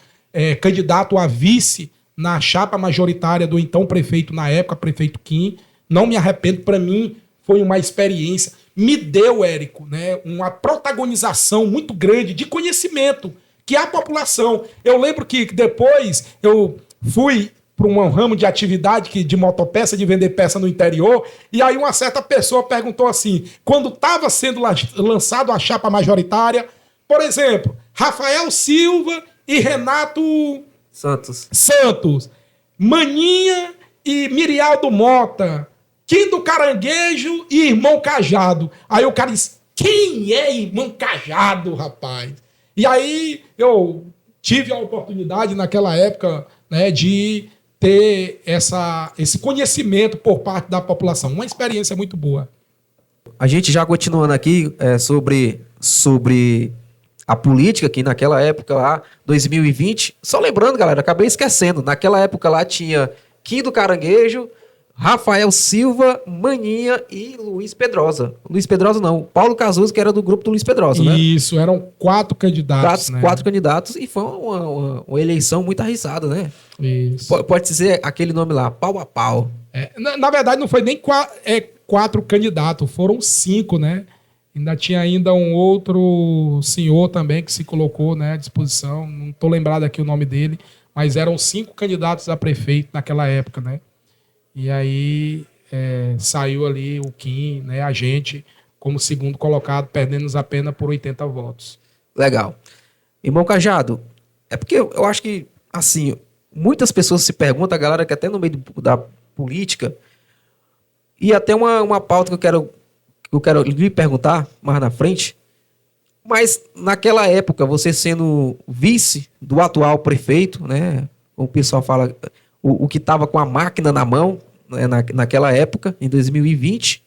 candidato a vice na chapa majoritária do então prefeito na época, prefeito Kim. Não me arrependo, para mim foi uma experiência. Me deu, Érico, né, uma protagonização muito grande de conhecimento que a população... Eu lembro que depois eu fui para um ramo de atividade de motopeça, de vender peça no interior, e aí uma certa pessoa perguntou assim, quando estava sendo lançado a chapa majoritária, por exemplo, Rafael Silva e Renato Santos, Maninha e Mirialdo Mota, Kim do Caranguejo e Irmão Cajado. Aí o cara disse, quem é Irmão Cajado, rapaz? E aí eu tive a oportunidade naquela época, né, de ter esse conhecimento por parte da população. Uma experiência muito boa. A gente já continuando aqui sobre a política, que naquela época lá, 2020, só lembrando, galera, acabei esquecendo, naquela época lá tinha Kim do Caranguejo, Rafael Silva, Maninha e Luiz Pedrosa. Luiz Pedrosa não, Paulo Cazuza, que era do grupo do Luiz Pedrosa, né? Isso, eram 4 candidatos. Quatro candidatos, e foi uma eleição muito arriscada, né? Isso. Pode dizer aquele nome lá, pau a pau. Na verdade, não foi nem 4 candidatos, foram 5, né? Tinha um outro senhor também que se colocou, né, à disposição. Não estou lembrado aqui o nome dele, mas eram 5 candidatos a prefeito naquela época, né? E aí saiu ali o Kim, né, a gente, como segundo colocado, perdendo apenas por 80 votos. Legal. Irmão Cajado, é porque eu acho que, assim, muitas pessoas se perguntam, a galera que até no meio política. E até uma pauta que eu quero lhe perguntar mais na frente. Mas naquela época, você sendo vice do atual prefeito, né? O pessoal fala o que estava com a máquina na mão, né, naquela época, em 2020.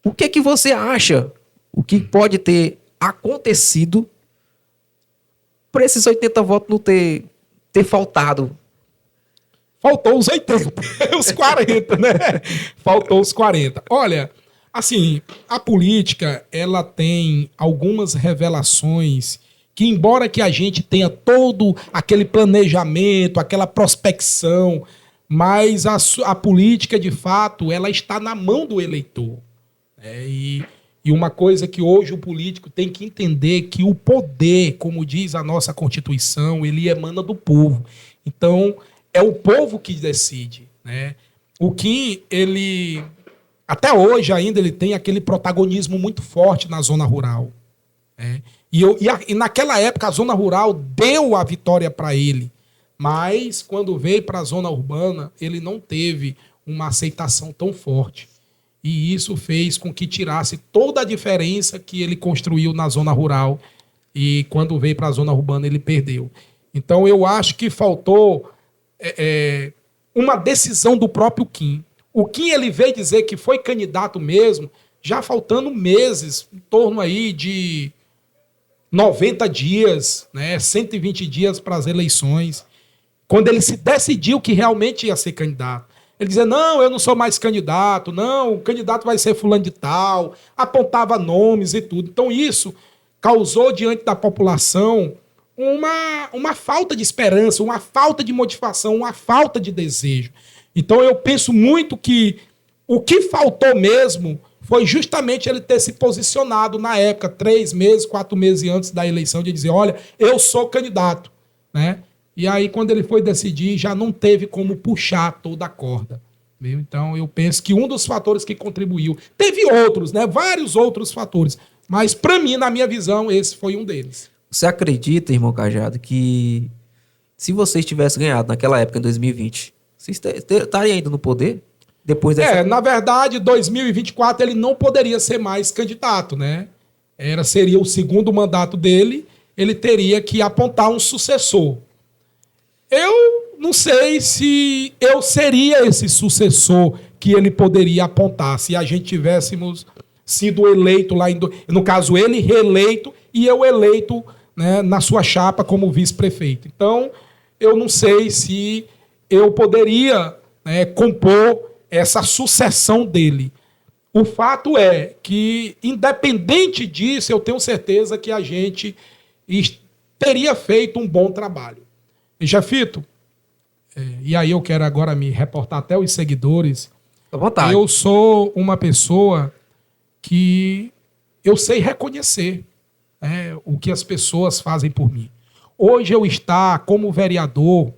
O que você acha? O que pode ter acontecido para esses 80 votos não ter faltado? Faltou os 80, os 40, né? Faltou os 40. Olha, assim, a política, ela tem algumas revelações que, embora que a gente tenha todo aquele planejamento, aquela prospecção, mas a política, de fato, ela está na mão do eleitor. E uma coisa que hoje o político tem que entender, que o poder, como diz a nossa Constituição, ele emana do povo. Então, é o povo que decide, né? O Kim, ele, até hoje ainda, ele tem aquele protagonismo muito forte na zona rural. Né? E naquela época, a zona rural deu a vitória para ele. Mas, quando veio para a zona urbana, ele não teve uma aceitação tão forte. E isso fez com que tirasse toda a diferença que ele construiu na zona rural. E quando veio para a zona urbana, ele perdeu. Então, eu acho que faltou uma decisão do próprio Kim. O Kim, ele veio dizer que foi candidato mesmo, já faltando meses, em torno aí de 90 dias, né, 120 dias para as eleições, quando ele se decidiu que realmente ia ser candidato. Ele dizia, não, eu não sou mais candidato, não, o candidato vai ser fulano de tal, apontava nomes e tudo. Então isso causou diante da população uma falta de esperança, uma falta de motivação, uma falta de desejo. Então eu penso muito que o que faltou mesmo foi justamente ele ter se posicionado na época, 3 meses, 4 meses antes da eleição, de dizer, olha, eu sou candidato, né? E aí, quando ele foi decidir, já não teve como puxar toda a corda. Viu? Então, eu penso que um dos fatores que contribuiu, teve outros, né? Vários outros fatores, mas para mim, na minha visão, esse foi um deles. Você acredita, irmão Cajado, que se vocês tivessem ganhado naquela época, em 2020, vocês estariam ainda no poder? Depois dessa... Na verdade, 2024 ele não poderia ser mais candidato, né? Seria o segundo mandato dele, ele teria que apontar um sucessor. Eu não sei se eu seria esse sucessor que ele poderia apontar, se a gente tivéssemos sido eleito lá, no caso ele reeleito e eu eleito, né, na sua chapa como vice-prefeito. Então, eu não sei se eu poderia, né, compor essa sucessão dele. O fato é que, independente disso, eu tenho certeza que a gente teria feito um bom trabalho. E, Jefito, e aí eu quero agora me reportar até os seguidores. À vontade. Eu sou uma pessoa que eu sei reconhecer o que as pessoas fazem por mim. Hoje eu estar como vereador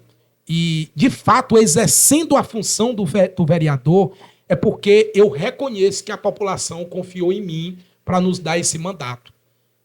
e, de fato, exercendo a função do vereador é porque eu reconheço que a população confiou em mim para nos dar esse mandato.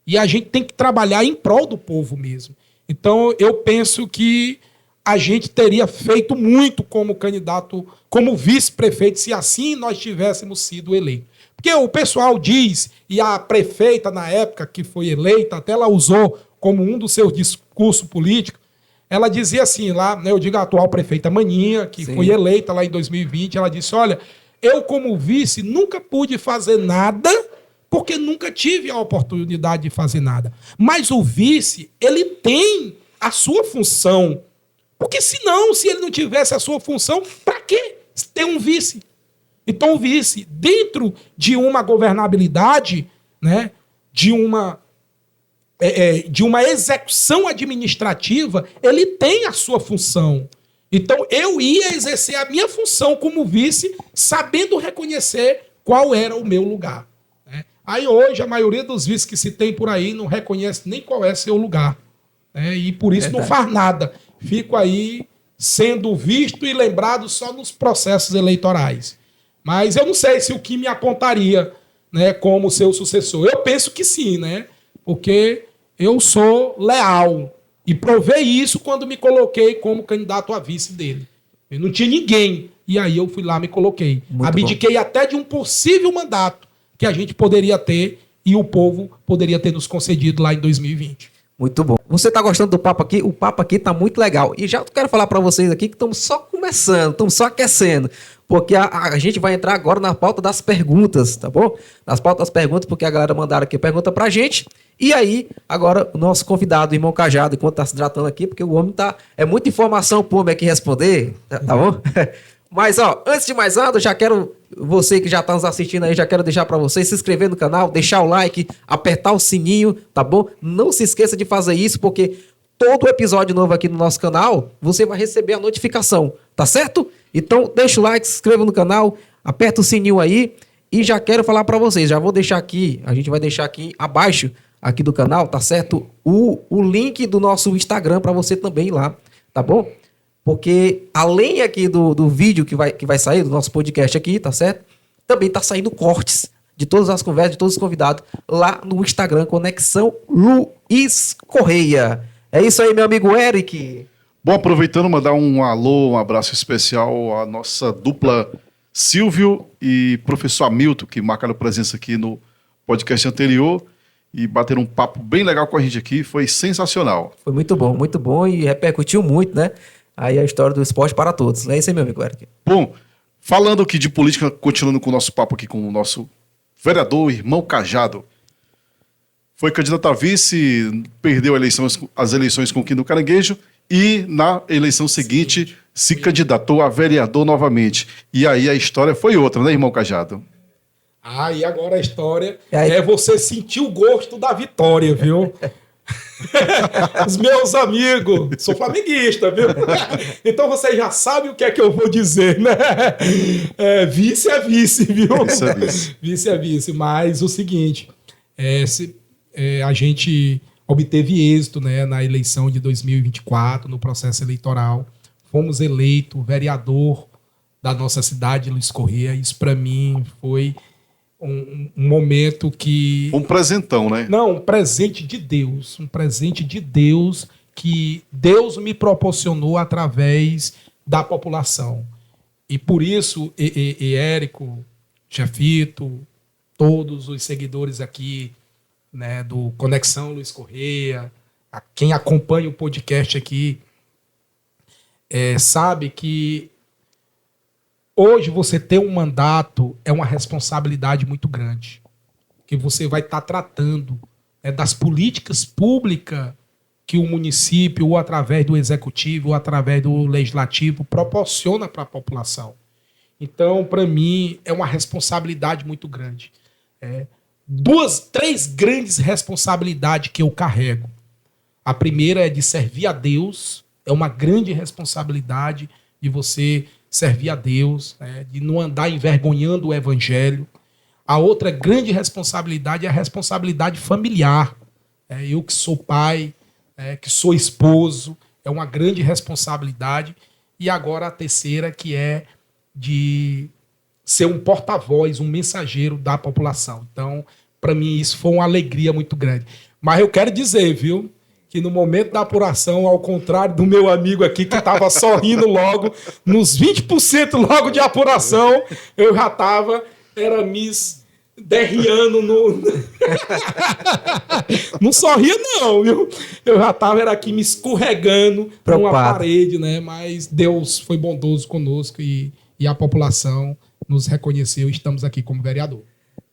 E a gente tem que trabalhar em prol do povo mesmo. Então, eu penso que a gente teria feito muito como candidato, como vice-prefeito, se assim nós tivéssemos sido eleitos. Porque o pessoal diz, e a prefeita, na época que foi eleita, até ela usou como um dos seus discursos políticos, ela dizia assim, lá, né, eu digo a atual prefeita Maninha, que Sim. foi eleita lá em 2020, ela disse, olha, eu como vice nunca pude fazer nada, porque nunca tive a oportunidade de fazer nada. Mas o vice, ele tem a sua função. Porque senão, se ele não tivesse a sua função, para que ter um vice? Então o vice, dentro de uma governabilidade, né, de uma execução administrativa, ele tem a sua função. Então, eu ia exercer a minha função como vice, sabendo reconhecer qual era o meu lugar. Né? Aí, hoje, a maioria dos vices que se tem por aí não reconhece nem qual é seu lugar. Né? E, por isso, não faz nada. Fico aí sendo visto e lembrado só nos processos eleitorais. Mas eu não sei se o que me apontaria, né, como seu sucessor. Eu penso que sim, né? Porque eu sou leal. E provei isso quando me coloquei como candidato a vice dele. Não tinha ninguém. E aí eu fui lá, me coloquei. Muito Abdiquei até de um possível mandato que a gente poderia ter e o povo poderia ter nos concedido lá em 2020. Muito bom. Você tá gostando do papo aqui? O papo aqui tá muito legal. E já quero falar para vocês aqui que estamos só começando, estamos só aquecendo. Porque a gente vai entrar agora na pauta das perguntas, tá bom? Nas pautas das perguntas, porque a galera mandaram aqui pergunta pra gente. E aí, agora, o nosso convidado, o irmão Cajado, enquanto tá se tratando aqui, porque o homem tá... É muita informação pro homem aqui responder, tá bom? Mas, ó, antes de mais nada, eu já quero... Você que já tá nos assistindo aí, já quero deixar pra você se inscrever no canal, deixar o like, apertar o sininho, tá bom? Não se esqueça de fazer isso, porque todo episódio novo aqui no nosso canal, você vai receber a notificação, tá certo? Então, deixa o like, se inscreva no canal, aperta o sininho aí e já quero falar pra vocês, já vou deixar aqui, a gente vai deixar aqui abaixo aqui do canal, tá certo? O link do nosso Instagram pra você também ir lá, tá bom? Porque além aqui do vídeo que vai sair, do nosso podcast aqui, tá certo? Também tá saindo cortes de todas as conversas, de todos os convidados, lá no Instagram, Conexão Luiz Correia. É isso aí, meu amigo Eric. Bom, aproveitando, mandar um alô, um abraço especial à nossa dupla Silvio e professor Hamilton, que marcaram presença aqui no podcast anterior e bateram um papo bem legal com a gente aqui, foi sensacional. Foi muito bom e repercutiu muito, né? Aí a história do esporte para todos. É isso aí, meu amigo Eric. Bom, falando aqui de política, continuando com o nosso papo aqui com o nosso vereador, irmão Cajado. Foi candidato a vice, perdeu as eleições com o Quino Caranguejo e na eleição seguinte se candidatou a vereador novamente. E aí a história foi outra, né, irmão Cajado? Ah, e agora a história é você sentir o gosto da vitória, viu? Os meus amigos, sou flamenguista, viu? Então você já sabe o que é que eu vou dizer, né? Vice é vice, viu? Vice é vice. Vice é vice, mas o seguinte, a gente obteve êxito, né, na eleição de 2024, no processo eleitoral. Fomos eleito vereador da nossa cidade, Luiz Correia. Isso para mim foi um momento que... Um presentão, né? Não, um presente de Deus. Um presente de Deus que Deus me proporcionou através da população. E por isso, Érico, Jefito, todos os seguidores aqui, né, do Conexão Luiz Correia, a quem acompanha o podcast aqui, sabe que hoje você ter um mandato é uma responsabilidade muito grande, que você vai estar tratando das políticas públicas que o município, ou através do executivo, ou através do legislativo, proporciona para a população. Então, para mim, é uma responsabilidade muito grande. Três grandes responsabilidades que eu carrego. A primeira é de servir a Deus, é uma grande responsabilidade de você servir a Deus, né, de não andar envergonhando o evangelho. A outra grande responsabilidade é a responsabilidade familiar. Eu que sou pai, que sou esposo, é uma grande responsabilidade. E agora a terceira, que é de ser um porta-voz, um mensageiro da população. Então, para mim, isso foi uma alegria muito grande. Mas eu quero dizer, viu, que no momento da apuração, ao contrário do meu amigo aqui, que estava sorrindo logo, nos 20% logo de apuração, eu já estava, era Miss derriando no... Não sorria não, viu? Eu já estava aqui me escorregando numa parede, né? Mas Deus foi bondoso conosco e a população nos reconheceu e estamos aqui como vereador.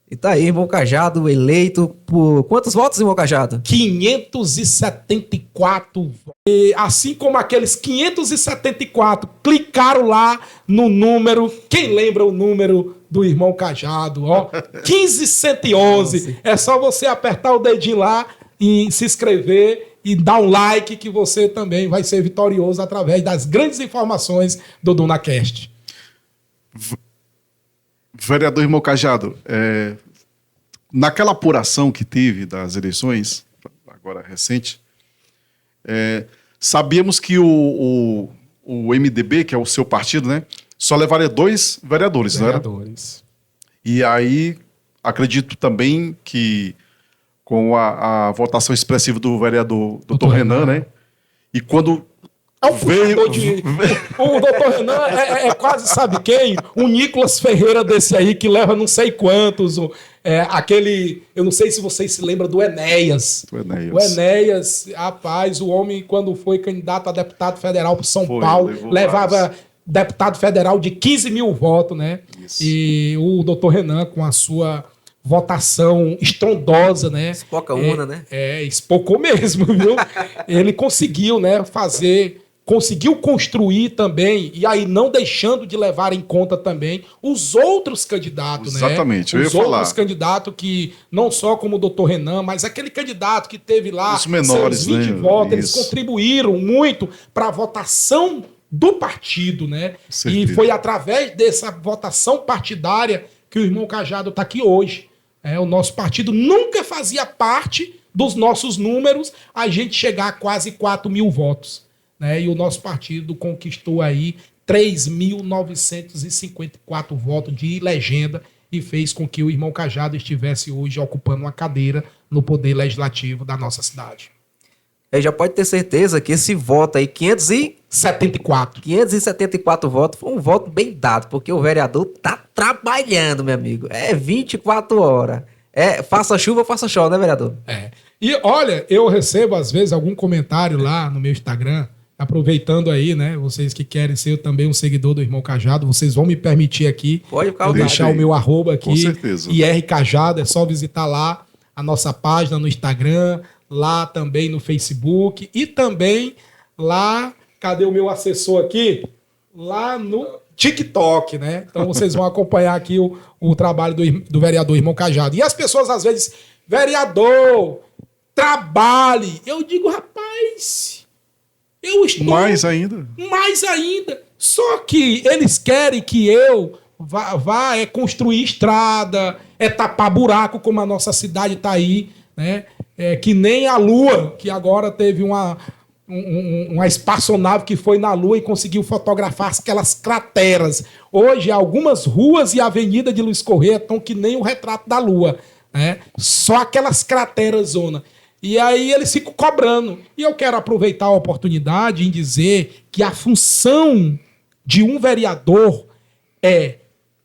E tá aí, irmão Cajado, eleito por... Quantos votos, irmão Cajado? 574. E assim como aqueles 574 clicaram lá no número... Quem lembra o número do irmão Cajado? Ó, 15111. É só você apertar o dedinho lá e se inscrever e dar um like que você também vai ser vitorioso através das grandes informações do DunaCast. Vereador irmão Cajado, naquela apuração que teve das eleições, agora recente, sabíamos que o MDB, que é o seu partido, né, só levaria 2 vereadores, não era? E aí, acredito também que com a votação expressiva do vereador Dr. Renan, né, e quando É um puxador de... O doutor Renan é quase, sabe quem? Um Nicolas Ferreira desse aí, que leva não sei quantos. Aquele... Eu não sei se vocês se lembram do Enéas. O Enéas, rapaz, o homem, quando foi candidato a deputado federal para São Paulo, levava deputado federal de 15 mil votos, né? Isso. E o doutor Renan, com a sua votação estrondosa, né? Espoca una, né? Espocou mesmo, viu? Ele conseguiu, né, conseguiu construir também, e aí não deixando de levar em conta também os outros candidatos, né? Exatamente, eu ia falar. Os outros candidatos que, não só como o doutor Renan, mas aquele candidato que teve lá os menores, seus 20 votos, eles contribuíram muito para a votação do partido, né? E foi através dessa votação partidária que o irmão Cajado está aqui hoje. O nosso partido nunca fazia parte dos nossos números a gente chegar a quase 4 mil votos. Né? E o nosso partido conquistou aí 3.954 votos de legenda e fez com que o irmão Cajado estivesse hoje ocupando uma cadeira no poder legislativo da nossa cidade. Já pode ter certeza que esse voto aí, 574 votos, foi um voto bem dado, porque o vereador tá trabalhando, meu amigo. 24 horas. Faça chuva, faça sol, né, vereador? E olha, eu recebo às vezes algum comentário lá no meu Instagram, aproveitando aí, né, vocês que querem ser também um seguidor do irmão Cajado, vocês vão me permitir aqui, pode ficar deixar o meu @, aqui, com certeza. IR Cajado, é só visitar lá a nossa página no Instagram, lá também no Facebook e também lá, cadê o meu assessor aqui? Lá no TikTok, né? Então vocês vão acompanhar aqui o trabalho do vereador irmão Cajado. E as pessoas às vezes, vereador, trabalhe. Eu digo, rapaz, eu estou... Mais ainda. Só que eles querem que eu vá construir estrada, tapar buraco, como a nossa cidade está aí, né? Que nem a Lua, que agora teve uma espaçonave que foi na Lua e conseguiu fotografar aquelas crateras. Hoje, algumas ruas e avenidas de Luiz Correia estão que nem o retrato da Lua, né? Só aquelas crateras, zona. E aí eles ficam cobrando. E eu quero aproveitar a oportunidade em dizer que a função de um vereador é,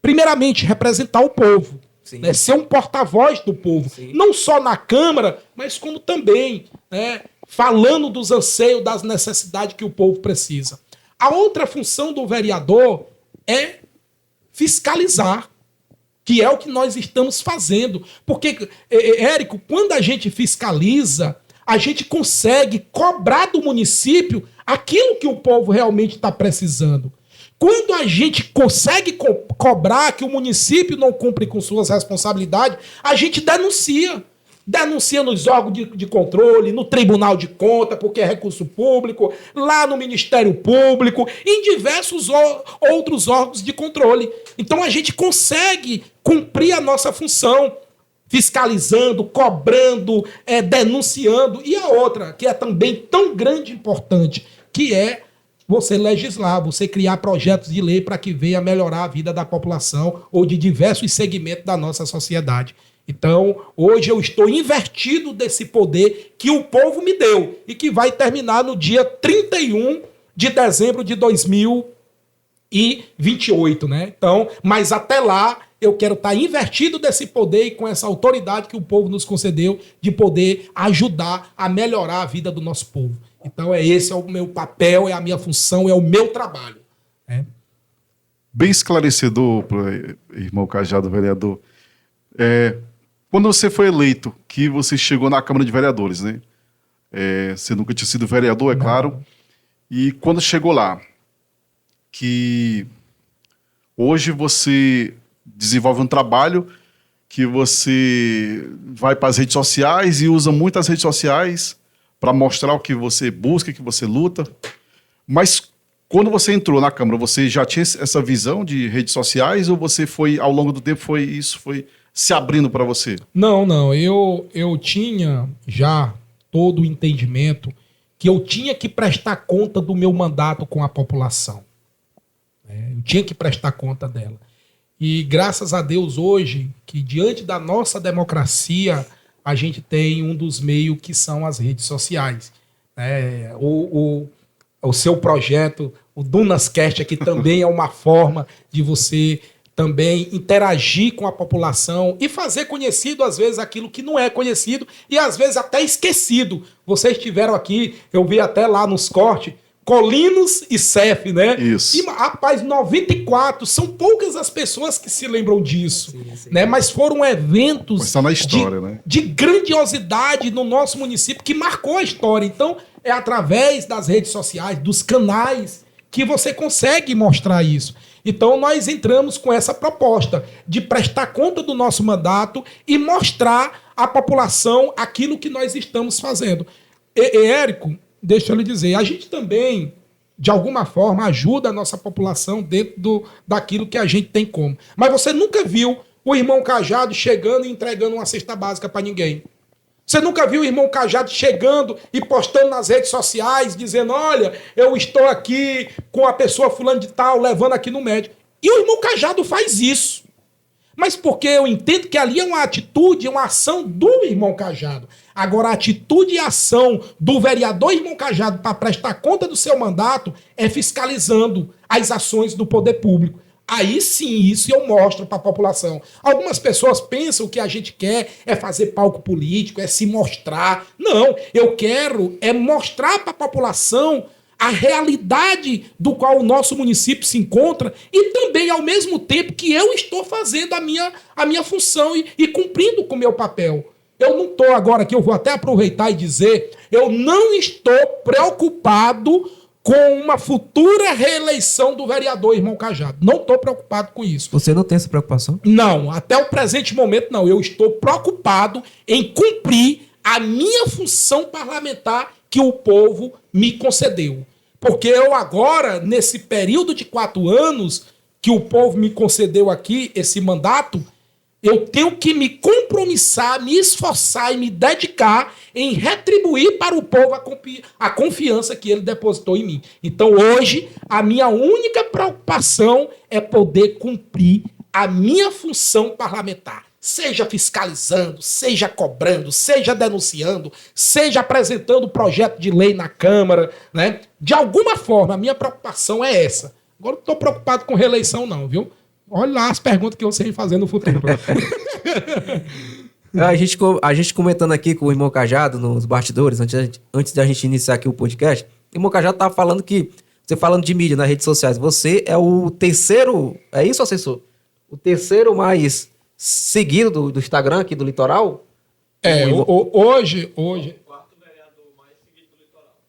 primeiramente, representar o povo. Né, ser um porta-voz do povo. Sim. Não só na Câmara, mas como também, né, falando dos anseios, das necessidades que o povo precisa. A outra função do vereador é fiscalizar, que é o que nós estamos fazendo. Porque, Érico, quando a gente fiscaliza, a gente consegue cobrar do município aquilo que o povo realmente está precisando. Quando a gente consegue cobrar que o município não cumpre com suas responsabilidades, a gente denuncia. Denuncia nos órgãos de controle, no Tribunal de Contas, porque é recurso público, lá no Ministério Público, em diversos outros órgãos de controle. Então a gente consegue cumprir a nossa função, fiscalizando, cobrando, denunciando. E a outra, que é também tão grande e importante, que é você legislar, você criar projetos de lei para que venha melhorar a vida da população ou de diversos segmentos da nossa sociedade. Então, hoje eu estou invertido desse poder que o povo me deu e que vai terminar no dia 31 de dezembro de 2028, né? Então, mas até lá eu quero estar invertido desse poder e com essa autoridade que o povo nos concedeu de poder ajudar a melhorar a vida do nosso povo. Então, esse é o meu papel, é a minha função, é o meu trabalho. Bem esclarecedor, irmão Cajado, vereador. Quando você foi eleito, que você chegou na Câmara de Vereadores, né? Você nunca tinha sido vereador, é claro. E quando chegou lá, que hoje você desenvolve um trabalho que você vai para as redes sociais e usa muito as redes sociais para mostrar o que você busca, que você luta. Mas quando você entrou na Câmara, você já tinha essa visão de redes sociais ou você foi, ao longo do tempo, foi se abrindo para você? Não. Eu tinha já todo o entendimento que eu tinha que prestar conta do meu mandato com a população. Eu tinha que prestar conta dela. E graças a Deus hoje, que diante da nossa democracia, a gente tem um dos meios que são as redes sociais. o seu projeto, o Dunascast aqui também é uma forma de você também interagir com a população e fazer conhecido, às vezes, aquilo que não é conhecido e, às vezes, até esquecido. Vocês estiveram aqui, eu vi até lá nos cortes, Colinos e Cef, né? Isso. E, rapaz, 94, são poucas as pessoas que se lembram disso, né? Mas foram eventos Mas tá na história, né? de grandiosidade no nosso município que marcou a história. Então, é através das redes sociais, dos canais, que você consegue mostrar isso. Então, nós entramos com essa proposta de prestar conta do nosso mandato e mostrar à população aquilo que nós estamos fazendo. Érico, deixa eu lhe dizer, a gente também, de alguma forma, ajuda a nossa população dentro daquilo que a gente tem como. Mas você nunca viu o irmão Cajado chegando e entregando uma cesta básica para ninguém. Você nunca viu o irmão Cajado chegando e postando nas redes sociais, dizendo, olha, eu estou aqui com a pessoa fulano de tal, levando aqui no médico. E o irmão Cajado faz isso. Mas porque eu entendo que ali é uma atitude, uma ação do irmão Cajado. Agora, a atitude e a ação do vereador irmão Cajado para prestar conta do seu mandato é fiscalizando as ações do poder público. Aí sim, isso eu mostro para a população. Algumas pessoas pensam que a gente quer é fazer palco político, é se mostrar. Não, eu quero é mostrar para a população a realidade do qual o nosso município se encontra e também, ao mesmo tempo, que eu estou fazendo a minha função e cumprindo com o meu papel. Eu não estou agora aqui, eu vou até aproveitar e dizer, eu não estou preocupado com uma futura reeleição do vereador irmão Cajado. Não estou preocupado com isso. Você não tem essa preocupação? Não, até o presente momento não. Eu estou preocupado em cumprir a minha função parlamentar que o povo me concedeu. Porque eu agora, nesse período de 4 anos que o povo me concedeu aqui, esse mandato, eu tenho que me compromissar, me esforçar e me dedicar em retribuir para o povo a confiança que ele depositou em mim. Então, hoje, a minha única preocupação é poder cumprir a minha função parlamentar. Seja fiscalizando, seja cobrando, seja denunciando, seja apresentando projeto de lei na Câmara, né? De alguma forma, a minha preocupação é essa. Agora, não estou preocupado com reeleição, não, viu? Olha lá as perguntas que você vai fazer no futuro. A gente comentando aqui com o irmão Cajado nos bastidores, antes da gente iniciar aqui o podcast, o irmão Cajado estava falando que, você falando de mídia nas redes sociais, você é o terceiro, é isso, assessor? O terceiro mais seguido do Instagram aqui do Litoral? Hoje...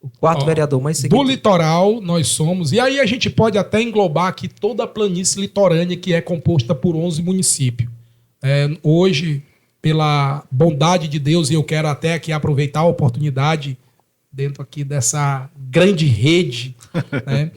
O quarto vereador mais seguido. Do litoral, nós somos. E aí a gente pode até englobar aqui toda a planície litorânea, que é composta por 11 municípios. Hoje, pela bondade de Deus, e eu quero até aqui aproveitar a oportunidade, dentro aqui dessa grande rede, né,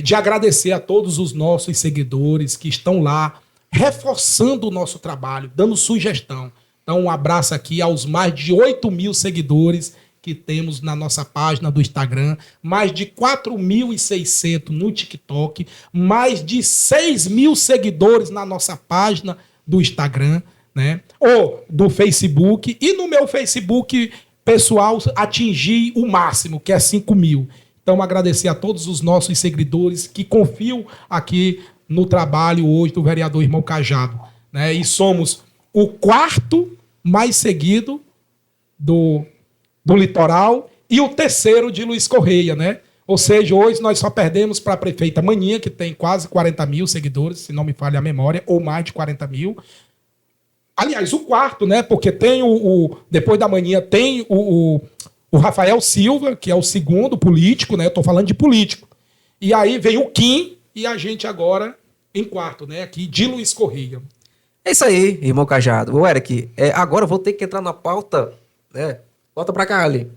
de agradecer a todos os nossos seguidores que estão lá, reforçando o nosso trabalho, dando sugestão. Então, um abraço aqui aos mais de 8.000 seguidores que temos na nossa página do Instagram, mais de 4.600 no TikTok, mais de 6.000 seguidores na nossa página do Instagram, né? Ou do Facebook, e no meu Facebook pessoal atingi o máximo, que é 5.000. Então, agradecer a todos os nossos seguidores que confiam aqui no trabalho hoje do vereador irmão Cajado, né? E somos o quarto mais seguido do litoral e o terceiro de Luiz Correia, né? Ou seja, hoje nós só perdemos para a prefeita Maninha, que tem quase 40.000 seguidores, se não me falha a memória, ou mais de 40.000. Aliás, o quarto, né? Porque tem depois da Maninha tem o Rafael Silva, que é o segundo político, né? Eu tô falando de político. E aí vem o Kim e a gente agora em quarto, né? Aqui de Luiz Correia. É isso aí, irmão Cajado. Ô, Eric, agora eu vou ter que entrar na pauta, né? Volta pra cá, ali.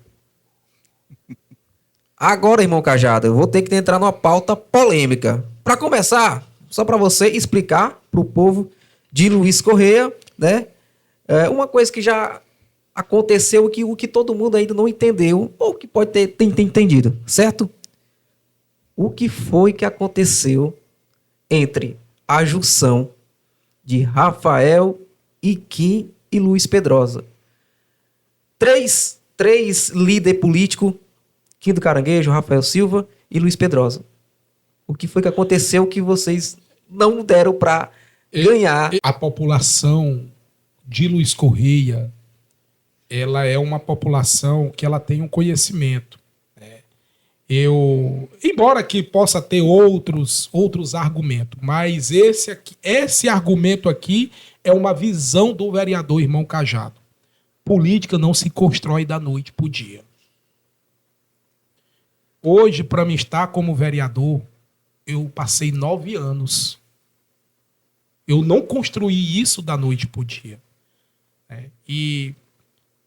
Agora, irmão Cajado, eu vou ter que entrar numa pauta polêmica. Para começar, só para você explicar pro povo de Luiz Correia, né? Uma coisa que já aconteceu, o que todo mundo ainda não entendeu, ou que pode ter entendido, certo? O que foi que aconteceu entre a junção de Rafael, Kim e Luiz Pedrosa? Três líderes políticos Kim do Caranguejo, Rafael Silva e Luiz Pedrosa. O que foi que aconteceu que vocês não deram para ganhar? A população de Luiz Correia, ela é uma população que ela tem um conhecimento. Embora que possa ter outros argumentos, mas esse argumento aqui é uma visão do vereador Irmão Cajado. Política não se constrói da noite para o dia. Hoje, para mim estar como vereador, eu passei 9 anos. Eu não construí isso da noite para o dia. E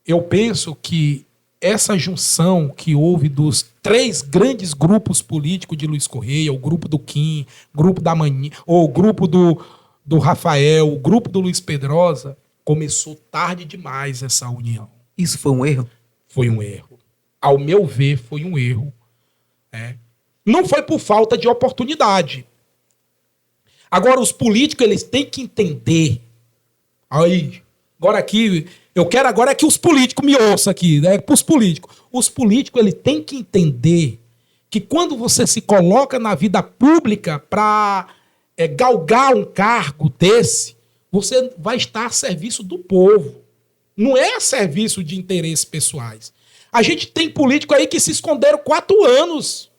eu penso que essa junção que houve dos 3 grandes grupos políticos de Luiz Correia, o grupo do Kim, o grupo da Maninha, ou o grupo do Rafael, o grupo do Luiz Pedrosa, começou tarde demais essa união. Isso foi um erro? Foi um erro. Ao meu ver, foi um erro. Não foi por falta de oportunidade. Agora, os políticos, eles têm que entender. Agora aqui, eu quero agora que os políticos me ouçam aqui, né? Para os políticos. Os políticos, eles têm que entender que quando você se coloca na vida pública para galgar um cargo desse, você vai estar a serviço do povo. Não é a serviço de interesses pessoais. A gente tem políticos aí que se esconderam 4 anos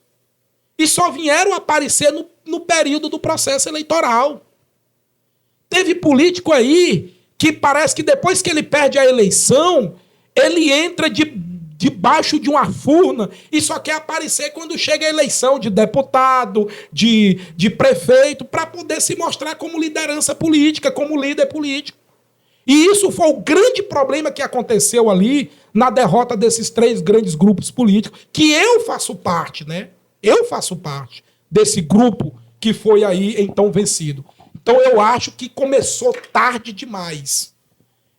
e só vieram aparecer no período do processo eleitoral. Teve político aí que parece que depois que ele perde a eleição, ele entra debaixo de uma furna e só quer aparecer quando chega a eleição de deputado, de prefeito, para poder se mostrar como liderança política, como líder político. E isso foi o grande problema que aconteceu ali na derrota desses 3 grandes grupos políticos, que eu faço parte, né? Eu faço parte desse grupo que foi aí então vencido. Então eu acho que começou tarde demais.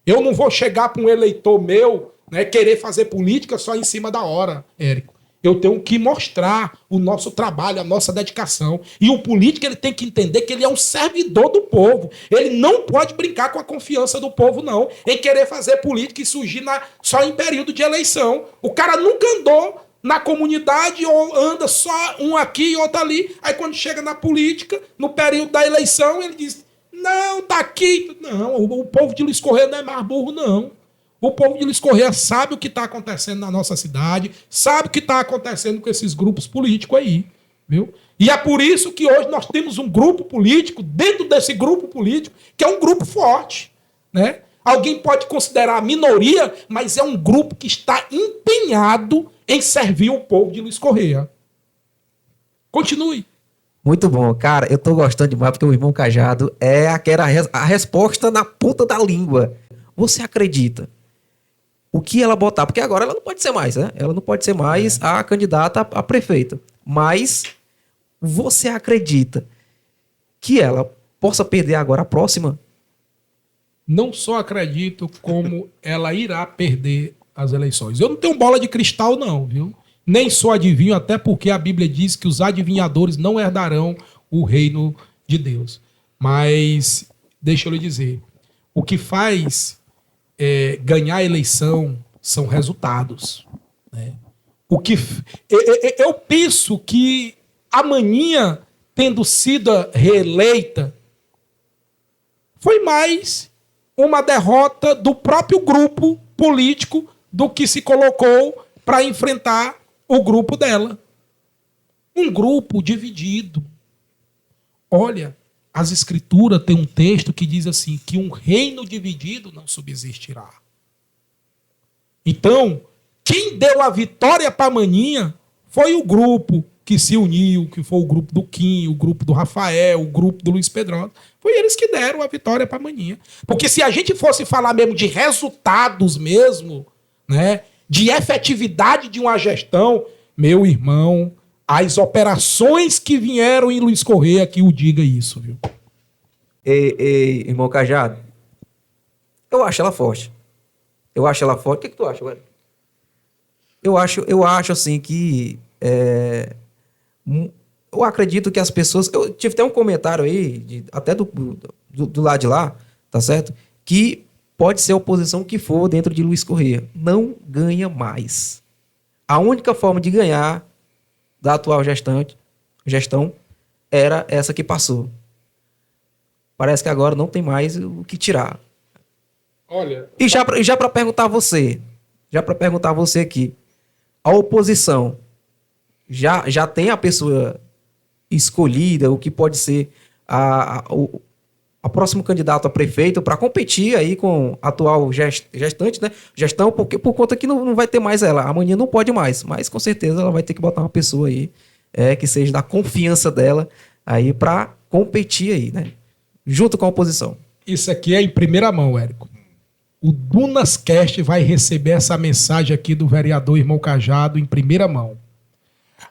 Eu não vou chegar para um eleitor meu, né, querer fazer política só em cima da hora, Érico. Eu tenho que mostrar o nosso trabalho, a nossa dedicação. E o político, ele tem que entender que ele é um servidor do povo. Ele não pode brincar com a confiança do povo, não, em querer fazer política e surgir só em período de eleição. O cara nunca andou na comunidade ou anda só um aqui e outro ali. Aí quando chega na política, no período da eleição, ele diz, não, tá aqui. Não, o povo de Luiz Correia não é mais burro, não. O povo de Luiz Correia sabe o que está acontecendo na nossa cidade, sabe o que está acontecendo com esses grupos políticos aí, viu? E é por isso que hoje nós temos um grupo político, dentro desse grupo político, que é um grupo forte, né? Alguém pode considerar a minoria, mas é um grupo que está empenhado em servir o povo de Luiz Correia. Continue. Muito bom. Cara, eu tô gostando demais porque o Irmão Cajado é a resposta na ponta da língua. Você acredita? O que ela botar? Porque agora ela não pode ser mais, né? Ela não pode ser mais a candidata a prefeita. Mas você acredita que ela possa perder agora a próxima? Não só acredito, como ela irá perder as eleições. Eu não tenho bola de cristal, não, viu? Nem sou adivinho, até porque a Bíblia diz que os adivinhadores não herdarão o reino de Deus. Mas, deixa eu lhe dizer, o que faz ganhar a eleição são resultados, né? Eu penso que a Maninha, tendo sido reeleita, foi mais uma derrota do próprio grupo político do que se colocou para enfrentar o grupo dela. Um grupo dividido. Olha, as escrituras têm um texto que diz assim, que um reino dividido não subsistirá. Então, quem deu a vitória para a Maninha foi o grupo que se uniu, que foi o grupo do Kim, o grupo do Rafael, o grupo do Luiz Pedrosa. Foi eles que deram a vitória para a Maninha. Porque se a gente fosse falar mesmo de resultados mesmo, né, de efetividade de uma gestão, meu irmão, as operações que vieram em Luiz Correia que o diga isso, viu? Irmão Cajado, eu acho ela forte. Eu acho ela forte. O que tu acha, velho? Eu acho assim que eu acredito que as pessoas... Eu tive até um comentário aí, até do lado de lá, tá certo? Que pode ser a oposição que for dentro de Luiz Correia. Não ganha mais. A única forma de ganhar da atual gestão era essa que passou. Parece que agora não tem mais o que tirar. Olha... E já para perguntar a você, aqui, a oposição já tem a pessoa escolhida, o que pode ser a próximo candidato a prefeito para competir aí com a atual gestante, né? Gestão, porque por conta que não vai ter mais ela. Amanhã não pode mais, mas com certeza ela vai ter que botar uma pessoa aí que seja da confiança dela aí para competir aí, né? Junto com a oposição. Isso aqui é em primeira mão, Érico. O Dunascast vai receber essa mensagem aqui do vereador Irmão Cajado em primeira mão.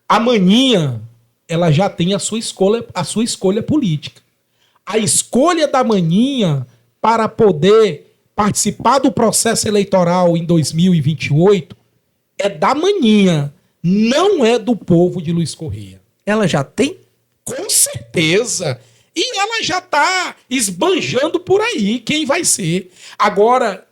Amanhã ela já tem a sua escolha política. A escolha da Maninha para poder participar do processo eleitoral em 2028 é da Maninha, não é do povo de Luiz Correia. Ela já tem? Com certeza. E ela já está esbanjando por aí quem vai ser. Agora,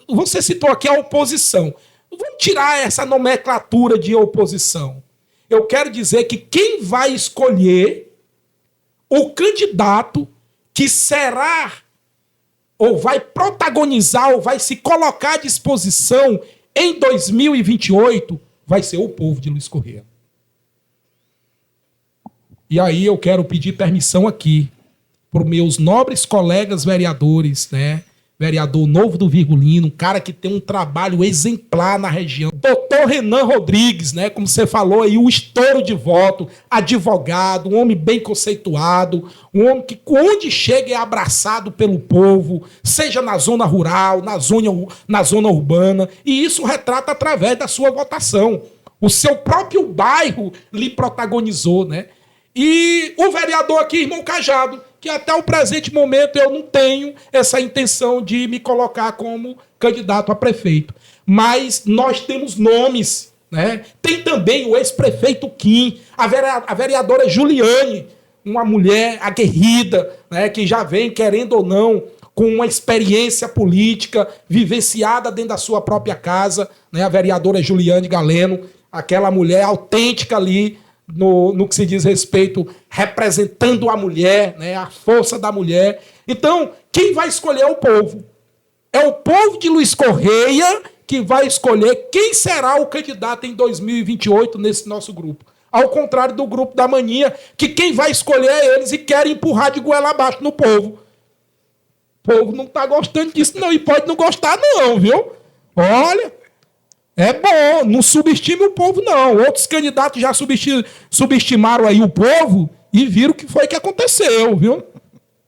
você citou aqui a oposição. Vamos tirar essa nomenclatura de oposição. Eu quero dizer que quem vai escolher o candidato que será ou vai protagonizar ou vai se colocar à disposição em 2028 vai ser o povo de Luiz Correia. E aí eu quero pedir permissão aqui para os meus nobres colegas vereadores, né? Vereador Novo do Virgulino, um cara que tem um trabalho exemplar na região. Doutor Renan Rodrigues, né? Como você falou aí, o estouro de voto, advogado, um homem bem conceituado, um homem que onde chega é abraçado pelo povo, seja na zona rural, na zona urbana, e isso retrata através da sua votação. O seu próprio bairro lhe protagonizou, né? E o vereador aqui, Irmão Cajado, que até o presente momento eu não tenho essa intenção de me colocar como candidato a prefeito. Mas nós temos nomes, né? Tem também o ex-prefeito Kim, a vereadora Juliane, uma mulher aguerrida, né? Que já vem, querendo ou não, com uma experiência política vivenciada dentro da sua própria casa, né? A vereadora Juliane Galeno, aquela mulher autêntica ali, no que se diz respeito, representando a mulher, né, a força da mulher. Então, quem vai escolher é o povo. É o povo de Luiz Correia que vai escolher quem será o candidato em 2028 nesse nosso grupo. Ao contrário do grupo da Maninha, que quem vai escolher é eles e querem empurrar de goela abaixo no povo. O povo não está gostando disso não, e pode não gostar não, viu? Olha... É bom, não subestime o povo, não. Outros candidatos já subestimaram aí o povo e viram o que foi que aconteceu, viu?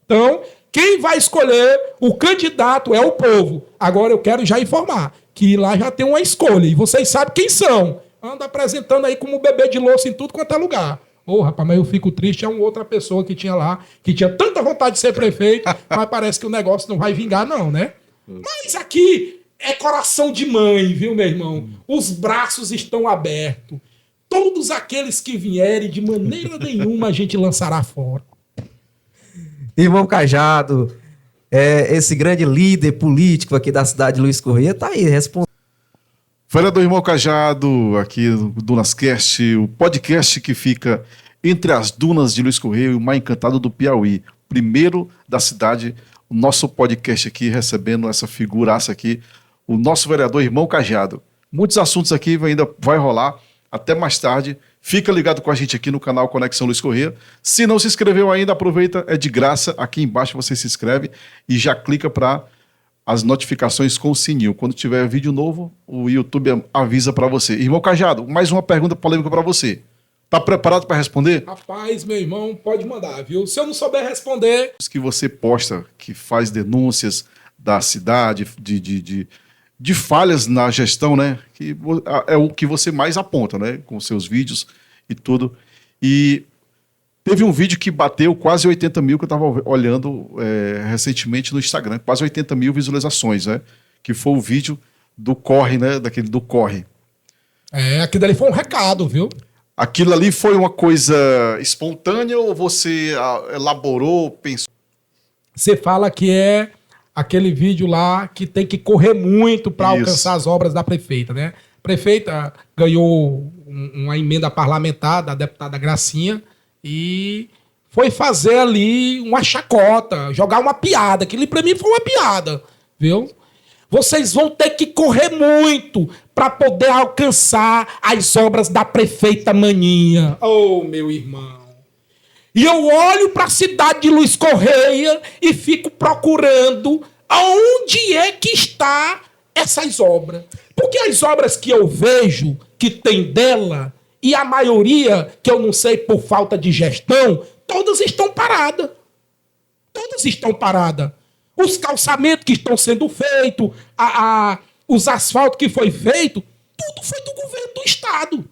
Então, quem vai escolher o candidato é o povo. Agora eu quero já informar que lá já tem uma escolha. E vocês sabem quem são. Anda apresentando aí como bebê de louça em tudo quanto é lugar. Ô, rapaz, mas eu fico triste, é uma outra pessoa que tinha lá, que tinha tanta vontade de ser prefeito, mas parece que o negócio não vai vingar, não, né? Mas aqui... é coração de mãe, viu, meu irmão? Os braços estão abertos. Todos aqueles que vierem, de maneira nenhuma, a gente lançará fora. Irmão Cajado, esse grande líder político aqui da cidade de Luiz Correia, tá aí respondendo. Vereador Irmão Cajado, aqui do Dunascast, o podcast que fica entre as dunas de Luiz Correia e o Mar Encantado do Piauí. Primeiro da cidade, o nosso podcast aqui recebendo essa figuraça aqui, o nosso vereador Irmão Cajado. Muitos assuntos aqui ainda vai rolar até mais tarde. Fica ligado com a gente aqui no canal Conexão Luiz Correia. Se não se inscreveu ainda, aproveita, é de graça. Aqui embaixo você se inscreve e já clica para as notificações com o sininho. Quando tiver vídeo novo, o YouTube avisa para você. Irmão Cajado, mais uma pergunta polêmica para você. Tá preparado para responder? Rapaz, meu irmão, pode mandar, viu? Se eu não souber responder... Os que você posta, que faz denúncias da cidade, de falhas na gestão, né? Que é o que você mais aponta, né? Com seus vídeos e tudo. E teve um vídeo que bateu quase 80 mil, que eu estava olhando recentemente no Instagram. Quase 80 mil visualizações, né? Que foi o vídeo do corre, né? Daquele do corre. Aquilo ali foi um recado, viu? Aquilo ali foi uma coisa espontânea ou você elaborou, pensou? Você fala que é aquele vídeo lá que tem que correr muito para alcançar as obras da prefeita, né? A prefeita ganhou uma emenda parlamentar da deputada Gracinha e foi fazer ali uma chacota, jogar uma piada. Aquilo pra mim foi uma piada, viu? Vocês vão ter que correr muito para poder alcançar as obras da prefeita Maninha. Oh, meu irmão. E eu olho para a cidade de Luiz Correia e fico procurando aonde é que está essas obras. Porque as obras que eu vejo que tem dela, e a maioria, que eu não sei por falta de gestão, todas estão paradas. Todas estão paradas. Os calçamentos que estão sendo feitos, os asfaltos que foi feito, tudo foi do governo do Estado.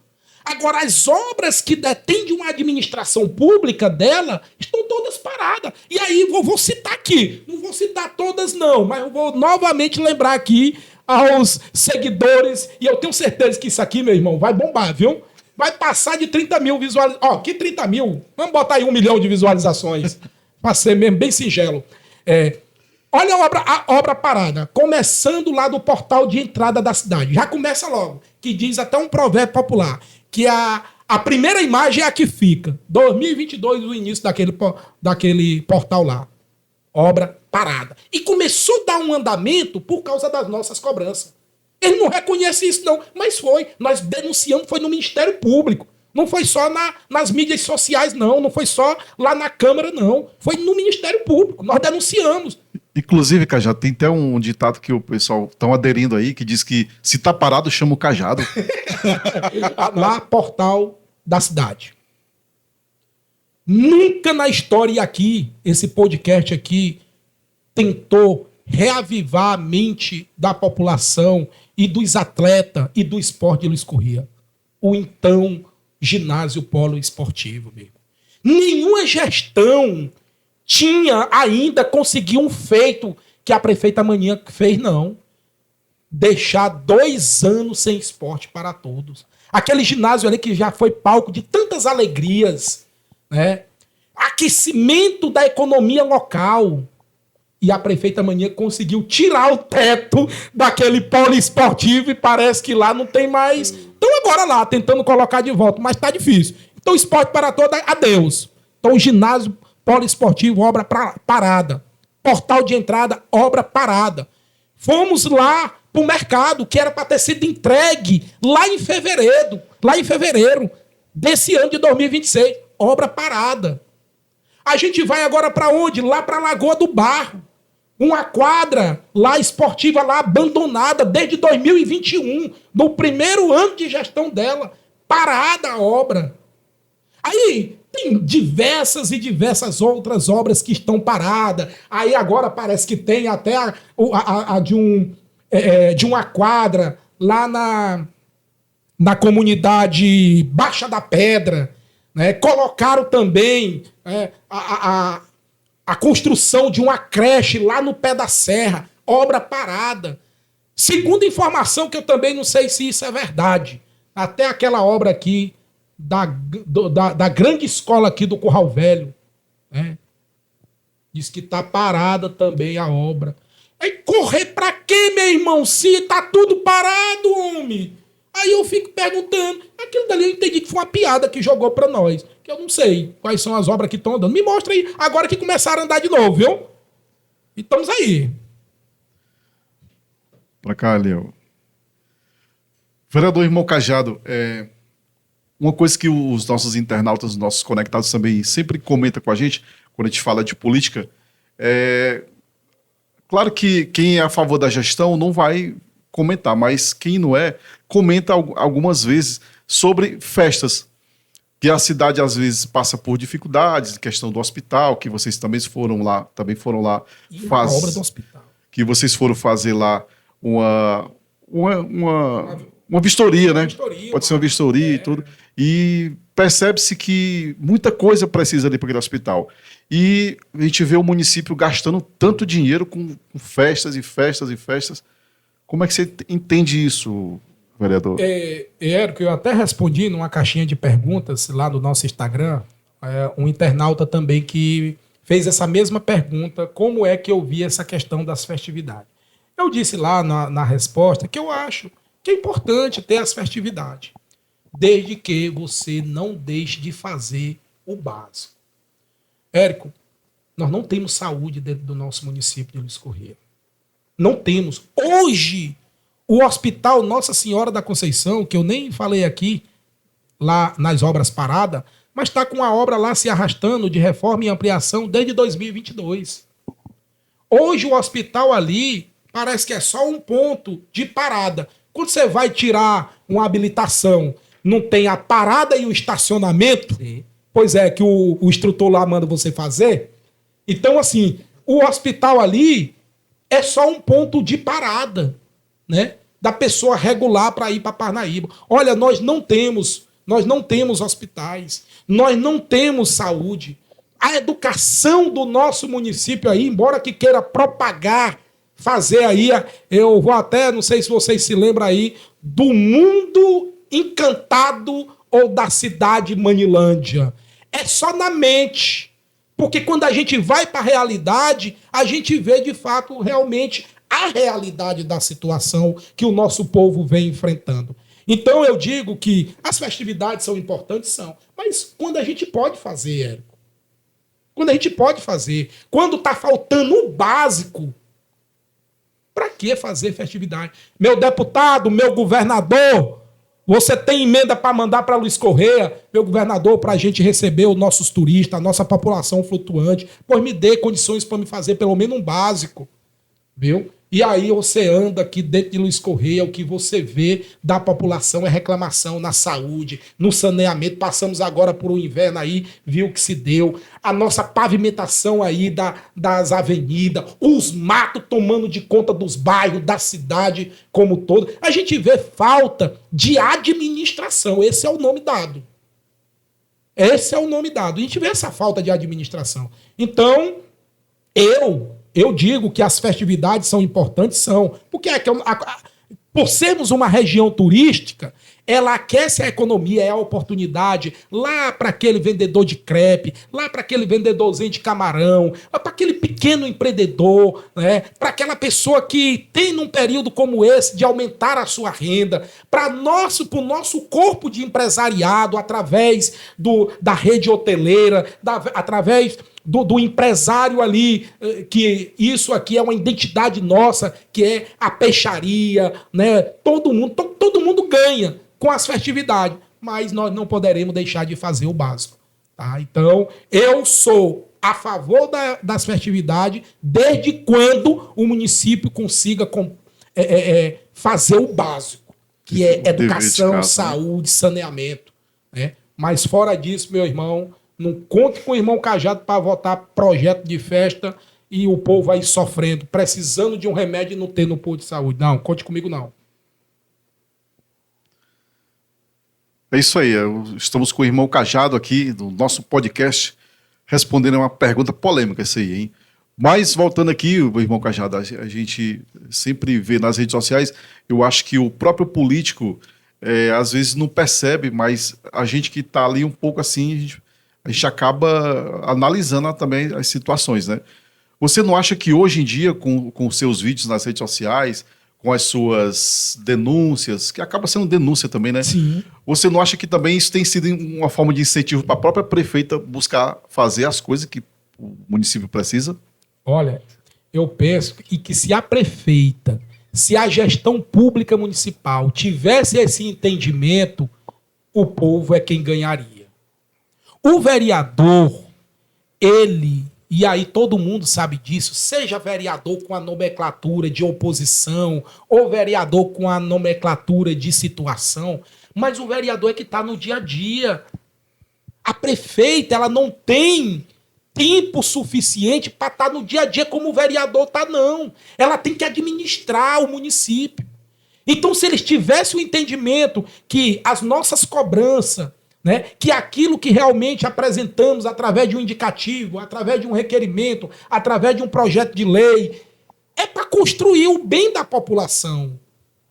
Agora, as obras que detêm de uma administração pública dela estão todas paradas. E aí, vou citar aqui. Não vou citar todas, não, mas eu vou novamente lembrar aqui aos seguidores, e eu tenho certeza que isso aqui, meu irmão, vai bombar, viu? Vai passar de 30 mil visualizações. Ó, que 30 mil? Vamos botar aí 1 milhão de visualizações. Para ser mesmo bem singelo. Olha a obra parada, começando lá do portal de entrada da cidade. Já começa logo, que diz até um provérbio popular, que a primeira imagem é a que fica. 2022, o início daquele portal lá. Obra parada. E começou a dar um andamento por causa das nossas cobranças. Ele não reconhece isso, não, mas foi. Nós denunciamos, foi no Ministério Público. Não foi só nas mídias sociais, não. Não foi só lá na Câmara, não. Foi no Ministério Público. Nós denunciamos. Inclusive, Cajado, tem até um ditado que o pessoal estão aderindo aí, que diz que se tá parado, chama o Cajado. Lá, portal da cidade. Nunca na história aqui, esse podcast aqui, tentou reavivar a mente da população e dos atletas e do esporte de Luiz Correia. O então ginásio polo esportivo, amigo. Nenhuma gestão tinha ainda conseguido um feito que a prefeita Maninha fez, não. Deixar 2 anos sem esporte para todos. Aquele ginásio ali que já foi palco de tantas alegrias, né? Aquecimento da economia local. E a prefeita Maninha conseguiu tirar o teto daquele polo esportivo e parece que lá não tem mais. Então agora lá, tentando colocar de volta, mas tá difícil. Então esporte para todos, adeus. Então o ginásio poliesportivo, obra parada. Portal de entrada, obra parada. Fomos lá pro mercado, que era para ter sido entregue lá em fevereiro desse ano de 2026. Obra parada. A gente vai agora para onde? Lá para Lagoa do Barro. Uma quadra lá esportiva lá abandonada desde 2021, no primeiro ano de gestão dela. Parada a obra. Aí tem diversas e diversas outras obras que estão paradas. Aí agora parece que tem até de uma quadra lá na comunidade Baixa da Pedra. Né? Colocaram também a construção de uma creche lá no pé da serra. Obra parada. Segunda informação, que eu também não sei se isso é verdade. Até aquela obra aqui da grande escola aqui do Curral Velho, né? Diz que tá parada também a obra. Aí correr pra quê, meu irmão? Se tá tudo parado, homem. Aí eu fico perguntando, aquilo dali eu entendi que foi uma piada que jogou pra nós, que eu não sei quais são as obras que estão andando. Me mostra aí, agora que começaram a andar de novo, viu? E estamos aí. Pra cá, Léo. Vereador Irmão Cajado, uma coisa que os nossos internautas, os nossos conectados também sempre comentam com a gente, quando a gente fala de política, claro que quem é a favor da gestão não vai comentar, mas quem não é, comenta algumas vezes sobre festas, que a cidade às vezes passa por dificuldades, questão do hospital, que vocês também foram lá, E a obra do hospital. Que vocês foram fazer lá uma vistoria, né? Pode ser uma vistoria e tudo. E percebe-se que muita coisa precisa ali para aquele hospital. E a gente vê o município gastando tanto dinheiro com festas e festas e festas. Como é que você entende isso, vereador? Érico, eu até respondi numa caixinha de perguntas lá no nosso Instagram, um internauta também que fez essa mesma pergunta, como é que eu vi essa questão das festividades. Eu disse lá na resposta que eu acho que é importante ter as festividades, desde que você não deixe de fazer o básico. Érico, nós não temos saúde dentro do nosso município de Luiz Correia. Não temos. Hoje, o Hospital Nossa Senhora da Conceição, que eu nem falei aqui, lá nas obras paradas, mas está com a obra lá se arrastando de reforma e ampliação desde 2022. Hoje, o hospital ali parece que é só um ponto de parada. Quando você vai tirar uma habilitação, não tem a parada e o estacionamento, sim, pois é, que o instrutor lá manda você fazer. Então, assim, o hospital ali é só um ponto de parada, né? Da pessoa regular para ir para Parnaíba. Olha, nós não temos hospitais, nós não temos saúde. A educação do nosso município aí, embora que queira propagar, fazer aí, eu vou até, não sei se vocês se lembram aí, do Mundo Encantado ou da cidade Manilândia. É só na mente. Porque quando a gente vai para a realidade, a gente vê de fato realmente a realidade da situação que o nosso povo vem enfrentando. Então eu digo que as festividades são importantes, são. Mas quando a gente pode fazer, Érico? Quando a gente pode fazer? Quando está faltando o básico, para que fazer festividade? Meu deputado, meu governador, você tem emenda para mandar para Luiz Correia, meu governador, para a gente receber os nossos turistas, a nossa população flutuante, pois me dê condições para me fazer pelo menos um básico, viu? E aí você anda aqui dentro de Luiz Correia, o que você vê da população é reclamação na saúde, no saneamento. Passamos agora por um inverno aí, viu o que se deu. A nossa pavimentação aí das avenidas, os matos tomando de conta dos bairros, da cidade como todo. A gente vê falta de administração, esse é o nome dado. Esse é o nome dado. A gente vê essa falta de administração. Então, eu digo que as festividades são importantes, são. Porque por sermos uma região turística, ela aquece a economia, é a oportunidade lá para aquele vendedor de crepe, lá para aquele vendedorzinho de camarão, para aquele pequeno empreendedor, né? Para aquela pessoa que tem num período como esse de aumentar a sua renda, para o nosso corpo de empresariado, através da rede hoteleira, através do empresário ali, que isso aqui é uma identidade nossa, que é a peixaria, né? Todo mundo ganha com as festividades, mas nós não poderemos deixar de fazer o básico, tá? Então, eu sou a favor das festividades desde quando o município consiga fazer o básico, que é educação, casa, saúde, saneamento, né? Mas fora disso, meu irmão, não conte com o irmão Cajado para votar projeto de festa e o povo aí sofrendo, precisando de um remédio e não ter no posto de saúde. Não, conte comigo não. É isso aí, estamos com o irmão Cajado aqui no nosso podcast, respondendo a uma pergunta polêmica essa aí, hein? Mas voltando aqui, o irmão Cajado, a gente sempre vê nas redes sociais, eu acho que o próprio político às vezes não percebe, mas a gente que está ali um pouco assim, a gente acaba analisando também as situações, né? Você não acha que hoje em dia, com seus vídeos nas redes sociais, com as suas denúncias, que acaba sendo denúncia também, né? Sim. Você não acha que também isso tem sido uma forma de incentivo para a própria prefeita buscar fazer as coisas que o município precisa? Olha, eu penso que se a prefeita, se a gestão pública municipal tivesse esse entendimento, o povo é quem ganharia. O vereador, e aí todo mundo sabe disso, seja vereador com a nomenclatura de oposição ou vereador com a nomenclatura de situação, mas o vereador é que está no dia a dia. A prefeita, ela não tem tempo suficiente para estar no dia a dia como o vereador está, não. Ela tem que administrar o município. Então, se eles tivessem o entendimento que as nossas cobranças, né, que aquilo que realmente apresentamos através de um indicativo, através de um requerimento, através de um projeto de lei, é para construir o bem da população,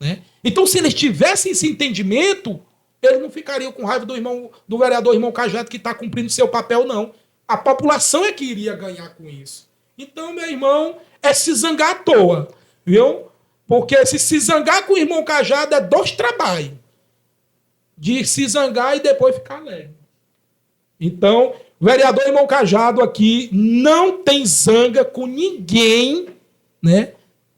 né? Então, se eles tivessem esse entendimento, eles não ficariam com raiva do vereador irmão Cajado que está cumprindo seu papel, não. A população é que iria ganhar com isso. Então, meu irmão, é se zangar à toa, viu? Porque se zangar com o irmão Cajado é 2 trabalhos. De se zangar e depois ficar alegre. Então, o vereador irmão Cajado aqui não tem zanga com ninguém, né,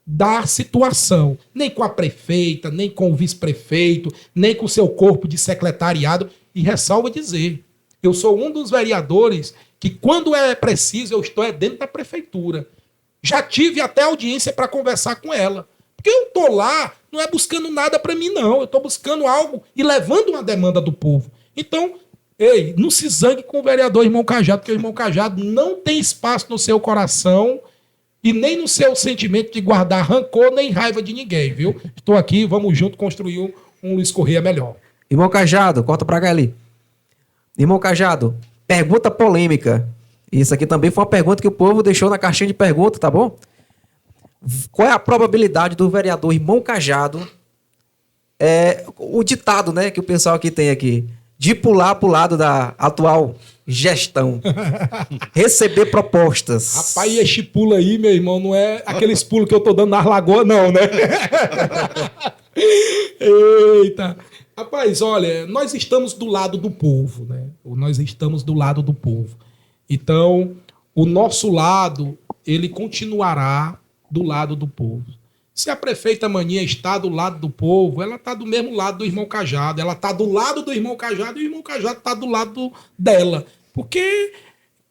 da situação. Nem com a prefeita, nem com o vice-prefeito, nem com o seu corpo de secretariado. E ressalva dizer, eu sou um dos vereadores que, quando é preciso, eu estou dentro da prefeitura. Já tive até audiência para conversar com ela. Porque eu estou lá, não é buscando nada para mim, não. Eu estou buscando algo e levando uma demanda do povo. Então, ei, não se zangue com o vereador irmão Cajado, porque o irmão Cajado não tem espaço no seu coração e nem no seu sentimento de guardar rancor nem raiva de ninguém, viu? Estou aqui, vamos junto construir um Luiz Correia melhor. Irmão Cajado, corta pra cá ali. Irmão Cajado, pergunta polêmica. Isso aqui também foi uma pergunta que o povo deixou na caixinha de pergunta, tá bom? Qual é a probabilidade do vereador irmão Cajado, o ditado, né, que o pessoal aqui tem aqui, de pular pro lado da atual gestão, receber propostas? Rapaz, este pulo aí, meu irmão, não é aqueles pulos que eu tô dando nas lagoas, não, né? Eita! Rapaz, olha, nós estamos do lado do povo, né? Nós estamos do lado do povo. Então, o nosso lado, ele continuará do lado do povo. Se a prefeita Maninha está do lado do povo, ela está do mesmo lado do irmão Cajado. Ela está do lado do irmão Cajado e o irmão Cajado está do lado dela. Porque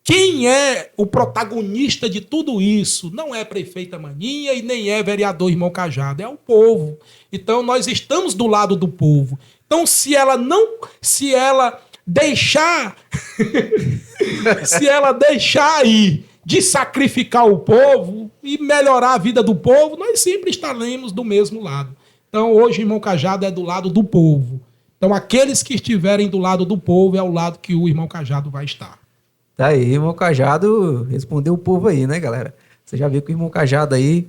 quem é o protagonista de tudo isso não é a prefeita Maninha e nem é vereador irmão Cajado, é o povo. Então nós estamos do lado do povo. Então se ela deixar se ela deixar aí de sacrificar o povo e melhorar a vida do povo, nós sempre estaremos do mesmo lado. Então, hoje, irmão Cajado é do lado do povo. Então, aqueles que estiverem do lado do povo é o lado que o irmão Cajado vai estar. Tá aí, irmão Cajado respondeu o povo aí, né, galera? Você já viu que o irmão Cajado aí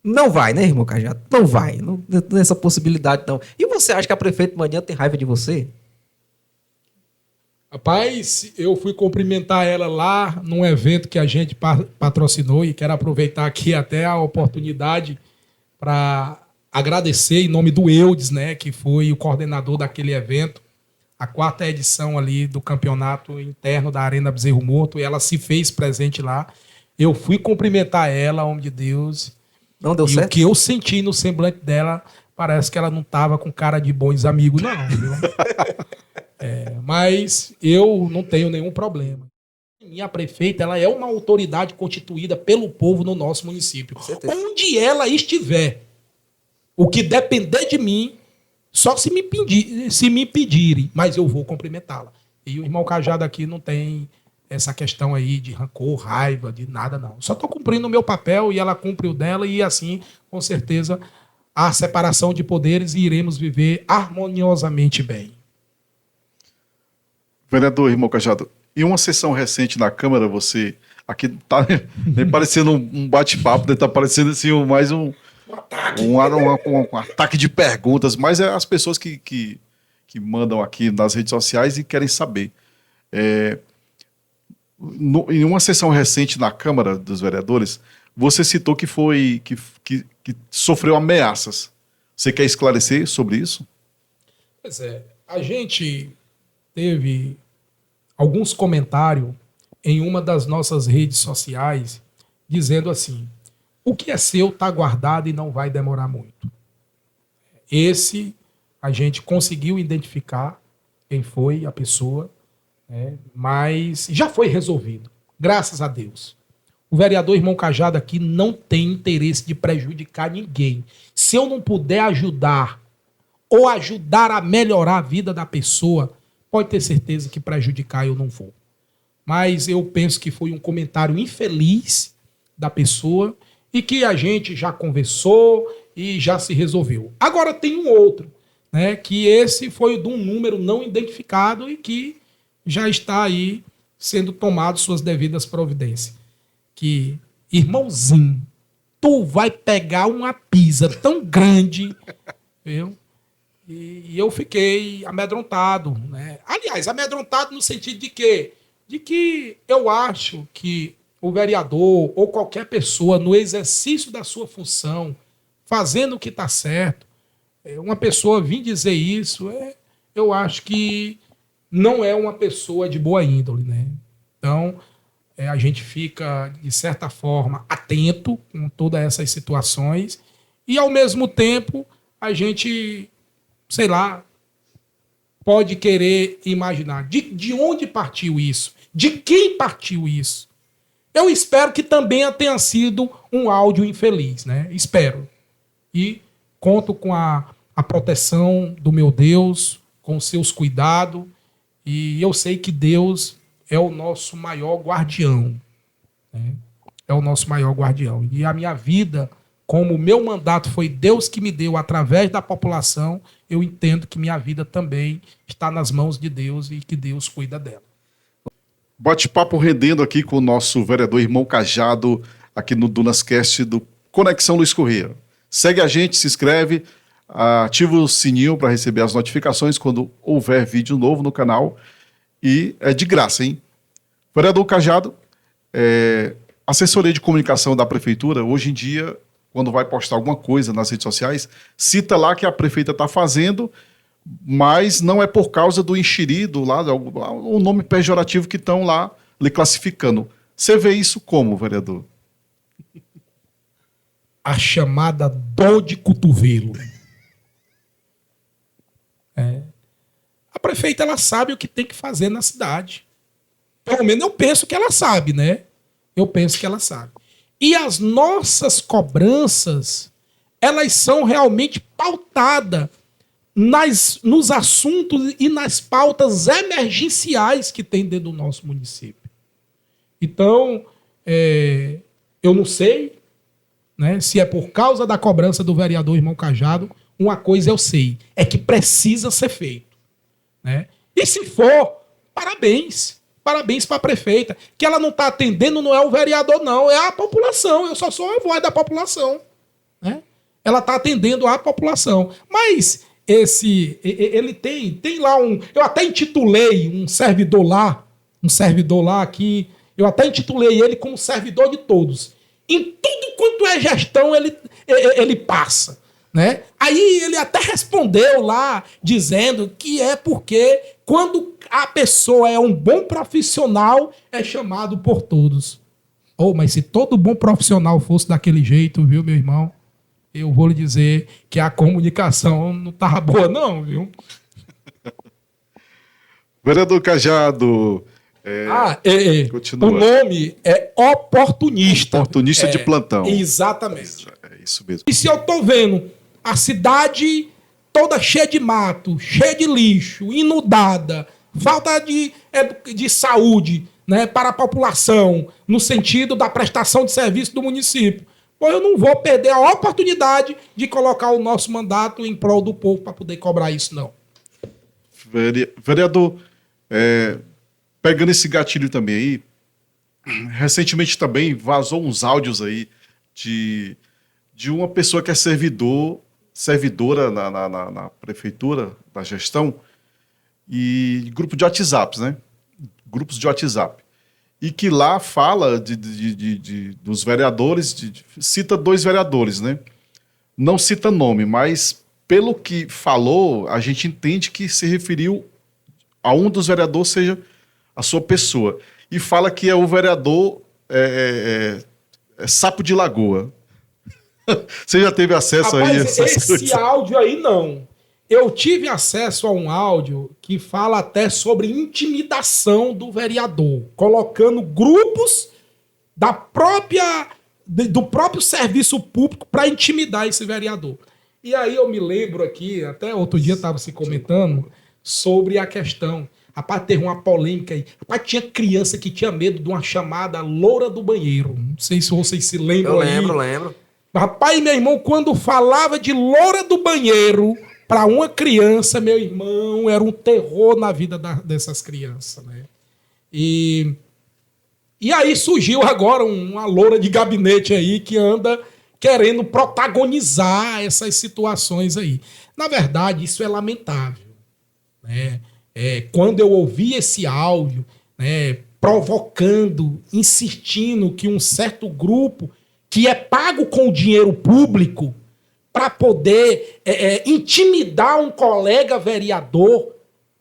não vai, né, irmão Cajado? Não vai, não tem essa possibilidade, não. E você acha que a prefeita Maninha tem raiva de você? Rapaz, eu fui cumprimentar ela lá num evento que a gente patrocinou e quero aproveitar aqui até a oportunidade para agradecer em nome do Eudes, né, que foi o coordenador daquele evento, a 4ª edição ali do campeonato interno da Arena Bezerro Morto, e ela se fez presente lá. Eu fui cumprimentar ela, homem de Deus. Não deu e certo? O que eu senti no semblante dela, parece que ela não estava com cara de bons amigos, não, viu? Mas eu não tenho nenhum problema. Minha prefeita, ela é uma autoridade constituída pelo povo no nosso município. Onde ela estiver, o que depender de mim, só se me pedirem, mas eu vou cumprimentá-la. E o irmão Cajado aqui não tem essa questão aí de rancor, raiva, de nada, não. Só estou cumprindo o meu papel e ela cumpre o dela e assim, com certeza, há separação de poderes e iremos viver harmoniosamente bem. Vereador irmão Cajado, em uma sessão recente na Câmara, você... Aqui tá nem parecendo um bate-papo, tá parecendo assim, mais um ataque de perguntas, mas é as pessoas que mandam aqui nas redes sociais e querem saber. Em uma sessão recente na Câmara dos Vereadores, você citou que sofreu ameaças. Você quer esclarecer sobre isso? Pois é, a gente teve alguns comentários em uma das nossas redes sociais dizendo assim: o que é seu está guardado e não vai demorar muito. Esse a gente conseguiu identificar quem foi a pessoa, né, mas já foi resolvido, graças a Deus. O vereador irmão Cajado aqui não tem interesse de prejudicar ninguém. Se eu não puder ajudar ou ajudar a melhorar a vida da pessoa, pode ter certeza que prejudicar eu não vou. Mas eu penso que foi um comentário infeliz da pessoa e que a gente já conversou e já se resolveu. Agora tem um outro, né, que esse foi de um número não identificado e que já está aí sendo tomado suas devidas providências. Que, irmãozinho, tu vai pegar uma pizza tão grande, viu? E eu fiquei amedrontado, né? Aliás, amedrontado no sentido de quê? De que eu acho que o vereador ou qualquer pessoa no exercício da sua função fazendo o que está certo. Uma pessoa vir dizer isso, eu acho que não é uma pessoa de boa índole, né? Então, a gente fica, de certa forma, atento com todas essas situações e, ao mesmo tempo, a gente, sei lá, pode querer imaginar de onde partiu isso, de quem partiu isso. Eu espero que também tenha sido um áudio infeliz, né? Espero. E conto com a proteção do meu Deus, com os seus cuidados, e eu sei que Deus é o nosso maior guardião, né? É o nosso maior guardião. E a minha vida, como o meu mandato foi Deus que me deu através da população, eu entendo que minha vida também está nas mãos de Deus e que Deus cuida dela. Bate-papo rendendo aqui com o nosso vereador Irmão Cajado, aqui no Dunascast do Conexão Luiz Correia. Segue a gente, se inscreve, ativa o sininho para receber as notificações quando houver vídeo novo no canal. E é de graça, hein? Vereador Cajado, assessoria de comunicação da prefeitura, hoje em dia, quando vai postar alguma coisa nas redes sociais, cita lá que a prefeita está fazendo, mas não é por causa do enxerido lá, o nome pejorativo que estão lá lhe classificando. Você vê isso como, vereador? A chamada dor de cotovelo. A prefeita, ela sabe o que tem que fazer na cidade. Pelo menos eu penso que ela sabe, né? Eu penso que ela sabe. E as nossas cobranças, elas são realmente pautadas nos assuntos e nas pautas emergenciais que tem dentro do nosso município. Então, eu não sei, né, se é por causa da cobrança do vereador Irmão Cajado. Uma coisa eu sei, é que precisa ser feito, né? E se for, parabéns. Parabéns para a prefeita. Que ela não está atendendo não é o vereador, não, é a população. Eu só sou a voz da população, né? Ela está atendendo a população. Mas ele tem lá eu até intitulei um servidor lá que eu até intitulei ele como servidor de todos. Em tudo quanto é gestão ele passa, né? Aí ele até respondeu lá dizendo que é porque quando a pessoa é um bom profissional é chamado por todos. Mas se todo bom profissional fosse daquele jeito, viu, meu irmão? Eu vou lhe dizer que a comunicação não estava boa, não, viu? Vereador Cajado. O nome é oportunista. Oportunista de plantão. Exatamente. É isso mesmo. E se eu tô vendo a cidade toda cheia de mato, cheia de lixo, inundada, falta de saúde, né, para a população, no sentido da prestação de serviço do município, eu não vou perder a oportunidade de colocar o nosso mandato em prol do povo para poder cobrar isso, não. Vereador, pegando esse gatilho também aí, recentemente também vazou uns áudios aí de uma pessoa que é servidora na prefeitura, da gestão, e grupo de WhatsApp, né? Grupos de WhatsApp. E que lá fala dos vereadores, cita 2 vereadores, né? Não cita nome, mas pelo que falou, a gente entende que se referiu a um dos vereadores, seja a sua pessoa. E fala que é o vereador Sapo de Lagoa. Você já teve acesso a isso? Esse áudio aí não. Eu tive acesso a um áudio que fala até sobre intimidação do vereador, colocando grupos do próprio serviço público para intimidar esse vereador. E aí eu me lembro aqui, até outro dia estava se comentando sobre a questão. Rapaz, teve uma polêmica aí. Rapaz, tinha criança que tinha medo de uma chamada loura do banheiro. Não sei se vocês se lembram. Eu lembro. Rapaz, meu irmão, quando falava de loura do banheiro, para uma criança, meu irmão, era um terror na vida dessas crianças, né? E aí surgiu agora uma loura de gabinete aí que anda querendo protagonizar essas situações aí. Na verdade, isso é lamentável, né? Quando eu ouvi esse áudio, né, provocando, insistindo que um certo grupo que é pago com o dinheiro público para poder intimidar um colega vereador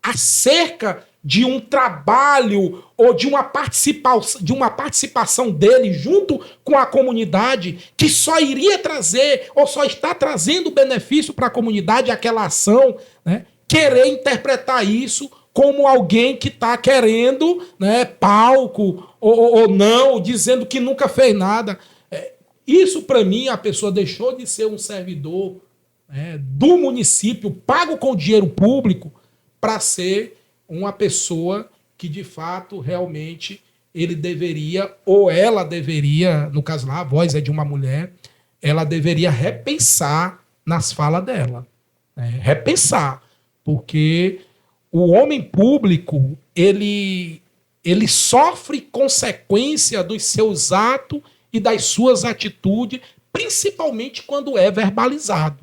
acerca de um trabalho ou de uma participação dele junto com a comunidade que só iria trazer ou só está trazendo benefício para a comunidade aquela ação, né? Querer interpretar isso como alguém que está querendo, né, palco ou não, dizendo que nunca fez nada. Isso, para mim, a pessoa deixou de ser um servidor, né, do município, pago com dinheiro público, para ser uma pessoa que, de fato, realmente, ele deveria, ou ela deveria, no caso lá, a voz é de uma mulher, ela deveria repensar nas falas dela. Né? Repensar. Porque o homem público, ele sofre consequência dos seus atos e das suas atitudes, principalmente quando é verbalizado.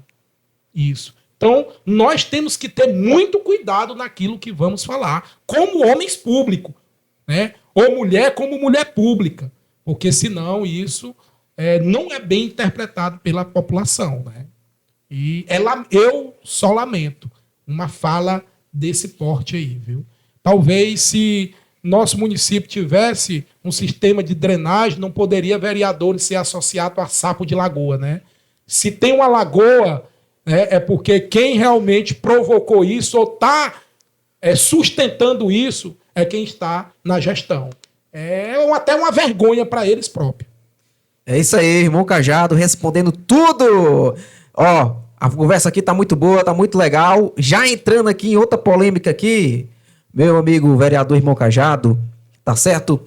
Isso. Então, nós temos que ter muito cuidado naquilo que vamos falar, como homens públicos, né? Ou mulher como mulher pública, porque senão isso não é bem interpretado pela população. Né? E eu só lamento uma fala desse porte aí, viu? Talvez se nosso município tivesse um sistema de drenagem, não poderia vereador ser associado a sapo de lagoa, né? Se tem uma lagoa, é porque quem realmente provocou isso ou está sustentando isso é quem está na gestão. Até uma vergonha para eles próprios. É isso aí, irmão Cajado, respondendo tudo. Ó, a conversa aqui tá muito boa, tá muito legal. Já entrando aqui em outra polêmica aqui, meu amigo vereador irmão Cajado, tá certo?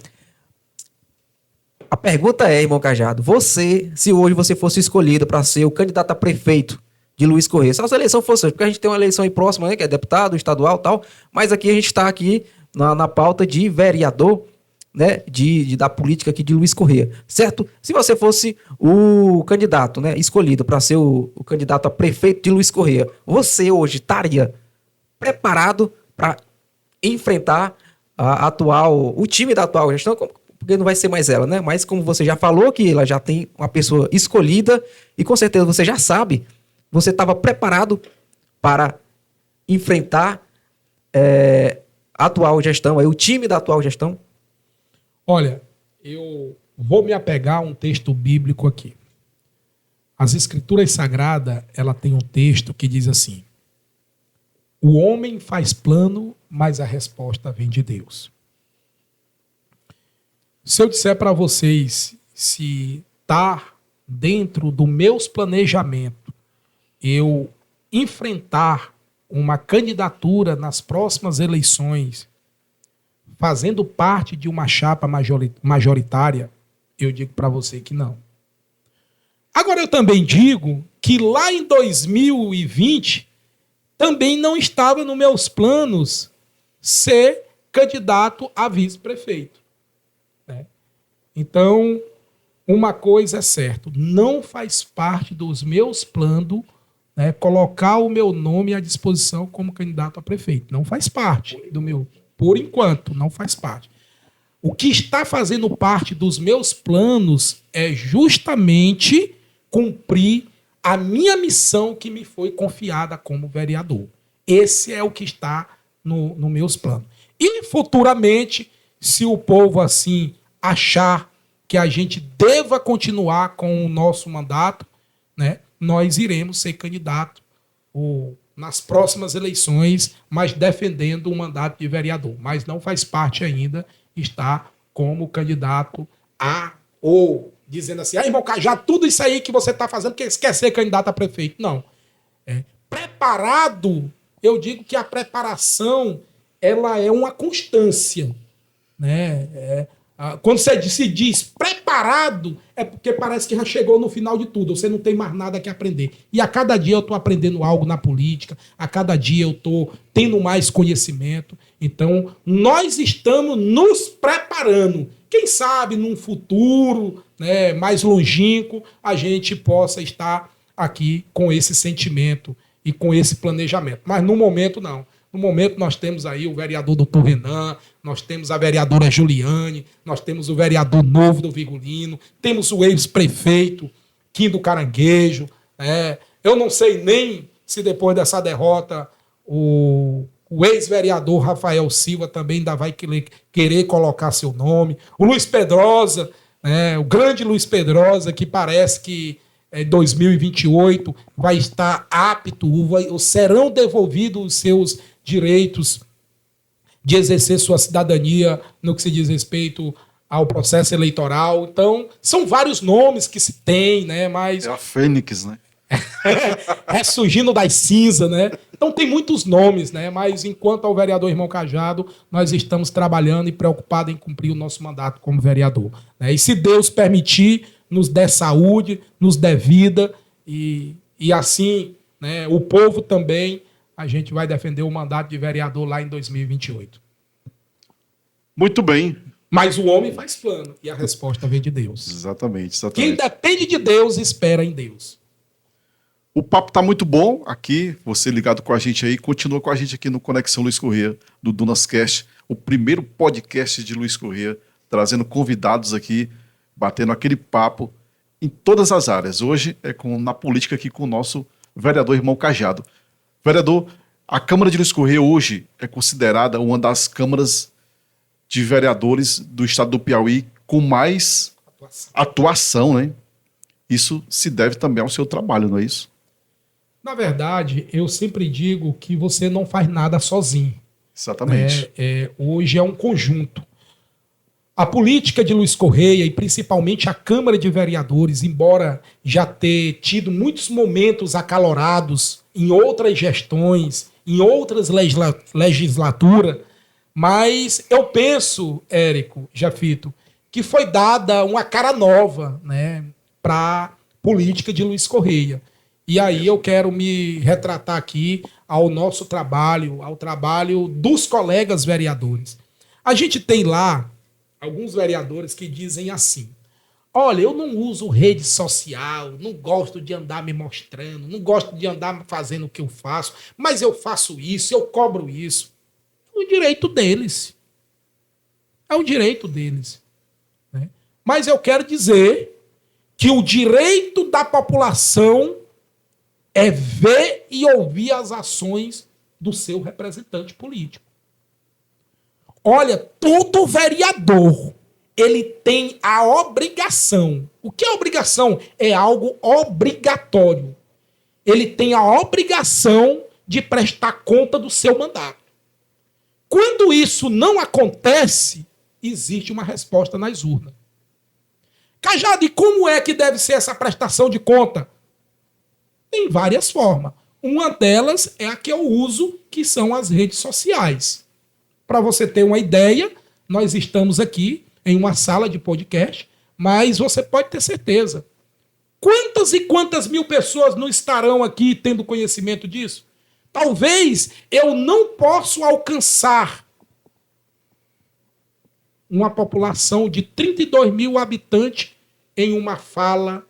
A pergunta é, irmão Cajado, se hoje você fosse escolhido para ser o candidato a prefeito de Luiz Correia, se a eleição fosse hoje, porque a gente tem uma eleição aí próxima, né, que é deputado, estadual e tal, mas aqui a gente está aqui na pauta de vereador, né, da política aqui de Luiz Correia, certo? Se você fosse o candidato, né, escolhido para ser o candidato a prefeito de Luiz Correia, você hoje estaria preparado para enfrentar o time da atual gestão, porque não vai ser mais ela, né? Mas como você já falou que ela já tem uma pessoa escolhida e com certeza você já sabe, você estava preparado para enfrentar a atual gestão, o time da atual gestão? Olha, eu vou me apegar a um texto bíblico aqui. As Escrituras Sagradas, ela tem um texto que diz assim: o homem faz plano, mas a resposta vem de Deus. Se eu disser para vocês se está dentro dos meus planejamentos eu enfrentar uma candidatura nas próximas eleições fazendo parte de uma chapa majoritária, eu digo para você que não. Agora, eu também digo que lá em 2020 também não estava nos meus planos ser candidato a vice-prefeito. Né? Então, uma coisa é certa, não faz parte dos meus planos, né, colocar o meu nome à disposição como candidato a prefeito. Não faz parte do meu... Por enquanto, não faz parte. O que está fazendo parte dos meus planos é justamente cumprir a minha missão que me foi confiada como vereador. Esse é o que está no meus planos. E futuramente, se o povo assim achar que a gente deva continuar com o nosso mandato, né, nós iremos ser candidato nas próximas eleições, mas defendendo o mandato de vereador. Mas não faz parte ainda estar como candidato ou dizendo assim, irmão Cajado, tudo isso aí que você está fazendo, que quer ser candidato a prefeito. Não. Preparado, eu digo que a preparação ela é uma constância. Né? Quando você se diz preparado, é porque parece que já chegou no final de tudo, você não tem mais nada que aprender. E a cada dia eu estou aprendendo algo na política, a cada dia eu estou tendo mais conhecimento. Então, nós estamos nos preparando. Quem sabe, num futuro, né, mais longínquo, a gente possa estar aqui com esse sentimento e com esse planejamento. Mas no momento, não. No momento, nós temos aí o vereador Dr. Renan, nós temos a vereadora Juliane, nós temos o vereador novo do Vigolino, temos o ex-prefeito Kim do Caranguejo. Eu não sei nem se depois dessa derrota o ex-vereador Rafael Silva também ainda vai querer colocar seu nome. O Luiz Pedrosa, né, o grande Luiz Pedrosa, que parece que em 2028 vai estar apto, serão devolvidos os seus direitos de exercer sua cidadania no que se diz respeito ao processo eleitoral. Então, são vários nomes que se tem, né? Mas É a Fênix, né? ressurgindo das cinzas, né? Então tem muitos nomes, né? Mas enquanto ao vereador Irmão Cajado, nós estamos trabalhando e preocupados em cumprir o nosso mandato como vereador, né? E se Deus permitir, nos der saúde, nos der vida e assim, né? O povo também, a gente vai defender o mandato de vereador lá em 2028. Muito bem. Mas o homem faz plano e a resposta vem de Deus. Exatamente. Quem depende de Deus, espera em Deus. O papo tá muito bom aqui, você ligado com a gente aí, continua com a gente aqui no Conexão Luiz Corrêa, do Dunascast, o primeiro podcast de Luiz Corrêa, trazendo convidados aqui, batendo aquele papo em todas as áreas. Hoje é na política aqui com o nosso vereador Irmão Cajado. Vereador, a Câmara de Luiz Corrêa hoje é considerada uma das câmaras de vereadores do estado do Piauí com mais atuação, né? Isso se deve também ao seu trabalho, não é isso? Na verdade, eu sempre digo que você não faz nada sozinho. Exatamente. Hoje é um conjunto. A política de Luiz Corrêa e principalmente a Câmara de Vereadores, embora já ter tido muitos momentos acalorados em outras gestões, em outras legislaturas, mas eu penso, Érico, Jafito, que foi dada uma cara nova, né, para a política de Luiz Corrêa. E aí eu quero me retratar aqui ao nosso trabalho, ao trabalho dos colegas vereadores. A gente tem lá alguns vereadores que dizem assim: olha, eu não uso rede social, não gosto de andar me mostrando, não gosto de andar fazendo o que eu faço, mas eu faço isso, eu cobro isso. É o direito deles. É o direito deles, né? Mas eu quero dizer que o direito da população é ver e ouvir as ações do seu representante político. Olha, todo vereador, ele tem a obrigação. O que é obrigação? É algo obrigatório. Ele tem a obrigação de prestar conta do seu mandato. Quando isso não acontece, existe uma resposta nas urnas. Cajado, e como é que deve ser essa prestação de conta? Tem várias formas. Uma delas é a que eu uso, que são as redes sociais. Para você ter uma ideia, nós estamos aqui em uma sala de podcast, mas você pode ter certeza. Quantas e quantas mil pessoas não estarão aqui tendo conhecimento disso? Talvez eu não possa alcançar uma população de 32 mil habitantes em uma fala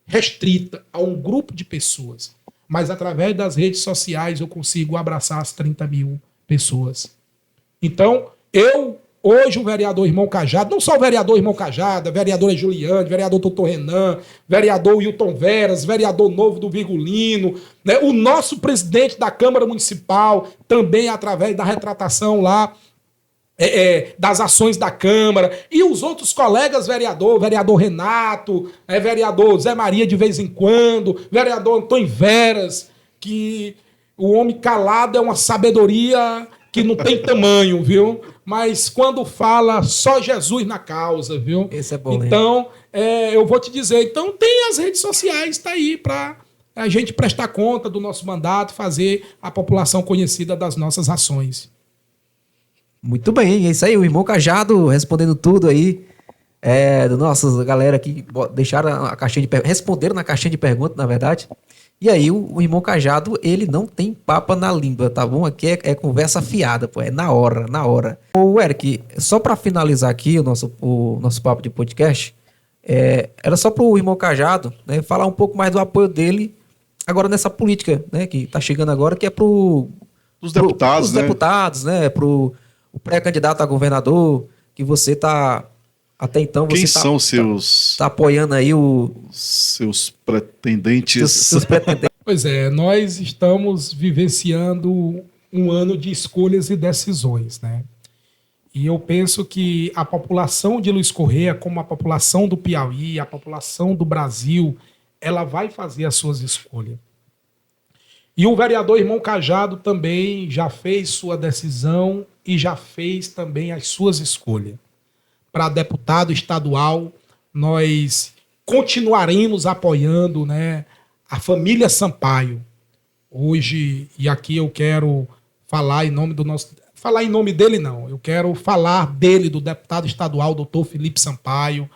restrita a um grupo de pessoas. Mas através das redes sociais eu consigo abraçar as 30 mil pessoas. Então, hoje o vereador Irmão Cajado, não só o vereador Irmão Cajado, a vereadora Juliane, vereador Doutor Renan, vereador Wilton Veras, vereador novo do Vigolino, né? O nosso presidente da Câmara Municipal, também através da retratação lá, das ações da Câmara, e os outros colegas vereador Renato, vereador Zé Maria de vez em quando, vereador Antônio Veras, que o homem calado é uma sabedoria que não tem tamanho, viu? Mas quando fala, só Jesus na causa, viu? Esse é bom, então, eu vou te dizer, então tem as redes sociais, tá aí para a gente prestar conta do nosso mandato, fazer a população conhecida das nossas ações. Muito bem, é isso aí, o Irmão Cajado respondendo tudo aí, do nossa galera que deixaram a caixinha de perguntas, responderam na caixinha de perguntas, na verdade. E aí o Irmão Cajado, ele não tem papa na língua, tá bom? Aqui é conversa fiada, pô, é na hora, na hora. Ô Eric, só para finalizar aqui o nosso papo de podcast, era só pro Irmão Cajado, né, falar um pouco mais do apoio dele agora nessa política, né, que tá chegando agora, que é Os deputados, né? deputados, né, pro o pré-candidato a governador, que você tá, até então, Quem você são seus... tá apoiando aí Seus pretendentes. seus pretendentes. Pois é, nós estamos vivenciando um ano de escolhas e decisões, né? E eu penso que a população de Luiz Correia, como a população do Piauí, a população do Brasil, ela vai fazer as suas escolhas. E o vereador Irmão Cajado também já fez sua decisão e já fez também as suas escolhas. Para deputado estadual, nós continuaremos apoiando, né, a família Sampaio. Hoje, e aqui eu quero falar em nome do nosso... Falar em nome dele, não. Eu quero falar dele, do deputado estadual, doutor Felipe Sampaio,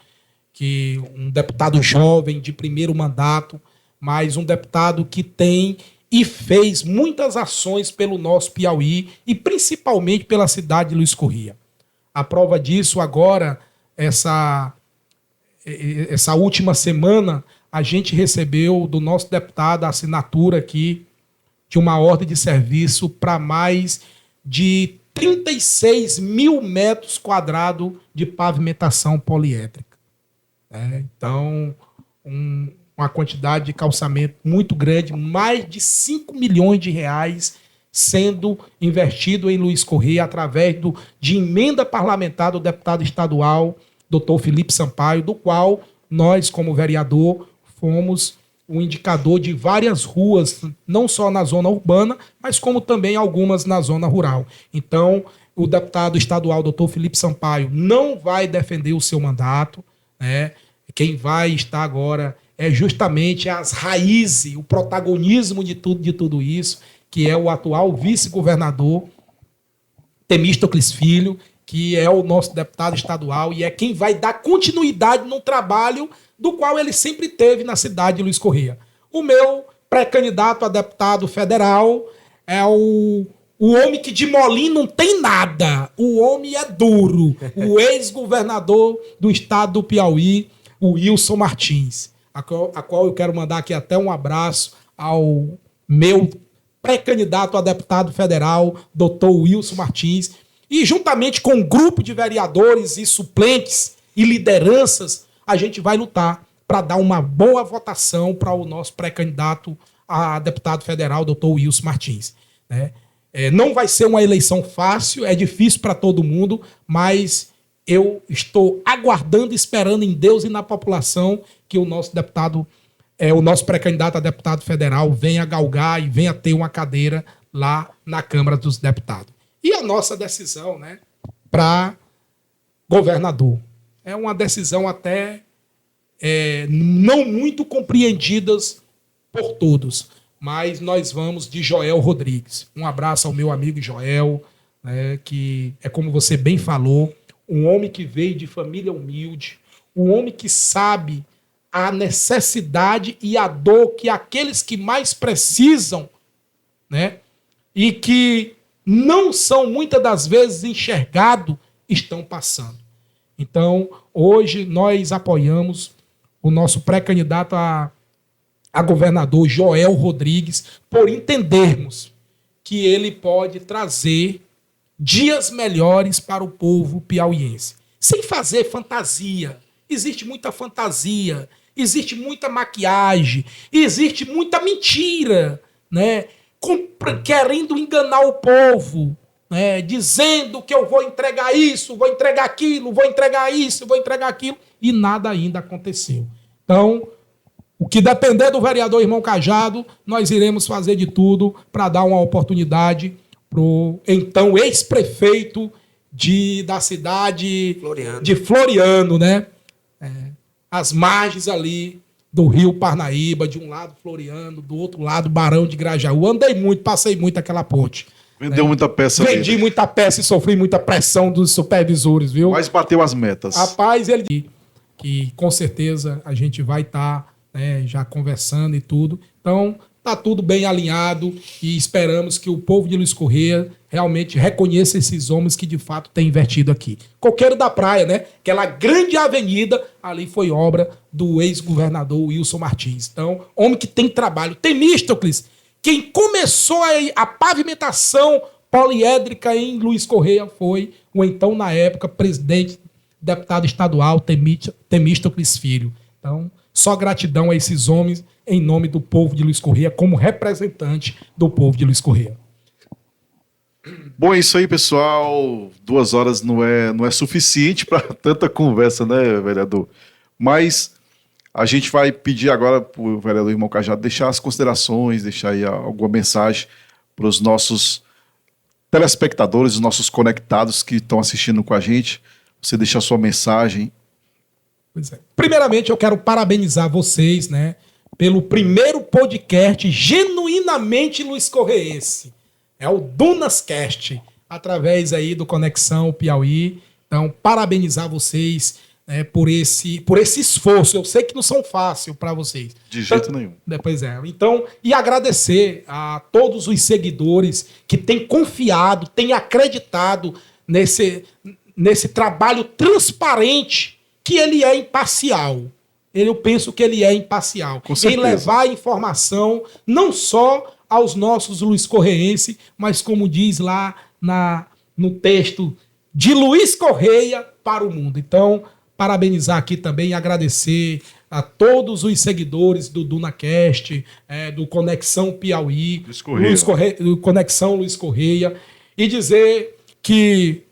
que um deputado jovem, de primeiro mandato, mas um deputado que tem e fez muitas ações pelo nosso Piauí e principalmente pela cidade de Luiz Correia. A prova disso agora, essa última semana, a gente recebeu do nosso deputado a assinatura aqui de uma ordem de serviço para mais de 36 mil metros quadrados de pavimentação poliédrica. Então, uma quantidade de calçamento muito grande, mais de 5 milhões de reais sendo investido em Luiz Correia através de emenda parlamentar do deputado estadual, doutor Felipe Sampaio, do qual nós, como vereador, fomos o indicador de várias ruas, não só na zona urbana, mas como também algumas na zona rural. Então, o deputado estadual, doutor Felipe Sampaio, não vai defender o seu mandato, né? Quem vai estar agora é justamente as raízes, o protagonismo de tudo isso, que é o atual vice-governador Temístocles Filho, que é o nosso deputado estadual e é quem vai dar continuidade no trabalho do qual ele sempre teve na cidade de Luiz Correia. O meu pré-candidato a deputado federal é o homem que de molinho não tem nada. O homem é duro. O ex-governador do estado do Piauí, o Wilson Martins, a qual eu quero mandar aqui até um abraço ao meu pré-candidato a deputado federal, doutor Wilson Martins, e juntamente com um grupo de vereadores e suplentes e lideranças, a gente vai lutar para dar uma boa votação para o nosso pré-candidato a deputado federal, doutor Wilson Martins. Né? Não vai ser uma eleição fácil, é difícil para todo mundo, mas eu estou aguardando, esperando em Deus e na população que o nosso deputado, o nosso pré-candidato a deputado federal venha galgar e venha ter uma cadeira lá na Câmara dos Deputados. E a nossa decisão, né, para governador. É uma decisão até não muito compreendidas por todos, mas nós vamos de Joel Rodrigues. Um abraço ao meu amigo Joel, né, que é como você bem falou, um homem que veio de família humilde, um homem que sabe a necessidade e a dor que aqueles que mais precisam, né, e que não são muitas das vezes enxergados, estão passando. Então, hoje nós apoiamos o nosso pré-candidato a governador Joel Rodrigues por entendermos que ele pode trazer dias melhores para o povo piauiense. Sem fazer fantasia. Existe muita fantasia, existe muita maquiagem, existe muita mentira, né? Querendo enganar o povo, né? Dizendo que eu vou entregar isso, vou entregar aquilo, vou entregar isso, vou entregar aquilo, e nada ainda aconteceu. Então, o que depender do vereador Irmão Cajado, nós iremos fazer de tudo para dar uma oportunidade para o então ex-prefeito da cidade de Floriano, né? As margens ali do Rio Parnaíba, de um lado Floriano, do outro lado Barão de Grajaú. Andei muito, passei muito aquela ponte. Vendeu muita peça. Vendi muita peça e sofri muita pressão dos supervisores, viu? Mas bateu as metas. Rapaz, ele que com certeza a gente vai estar já conversando e tudo. Então, tá tudo bem alinhado e esperamos que o povo de Luiz Correia realmente reconheça esses homens que de fato têm invertido aqui. Coqueiro da Praia, né? Aquela grande avenida, ali foi obra do ex-governador Wilson Martins. Então, homem que tem trabalho. Temístocles, quem começou a pavimentação poliédrica em Luiz Correia foi o então, na época, presidente, deputado estadual Temístocles Filho. Então, só gratidão a esses homens em nome do povo de Luiz Correia, como representante do povo de Luiz Correia. Bom, é isso aí, pessoal. 2 horas não é suficiente para tanta conversa, né, vereador? Mas a gente vai pedir agora para o vereador Irmão Cajado deixar as considerações, deixar aí alguma mensagem para os nossos telespectadores, os nossos conectados que estão assistindo com a gente. Você deixar sua mensagem. Pois é. Primeiramente, eu quero parabenizar vocês, né, pelo primeiro podcast genuinamente Luiz Correiense. É o Dunascast, através aí do Conexão Piauí. Então, parabenizar vocês, né, por esse esforço. Eu sei que não são fácil para vocês. De jeito nenhum. Pois é. Então, e agradecer a todos os seguidores que têm confiado, têm acreditado nesse trabalho transparente, que ele é imparcial. Eu penso que ele é imparcial. Com certeza. Em levar a informação não só aos nossos Luiz Correiense, mas como diz lá no texto, de Luiz Correia para o mundo. Então, parabenizar aqui também e agradecer a todos os seguidores do DunaCast, do Conexão Piauí, do Conexão Luiz Correia, e dizer que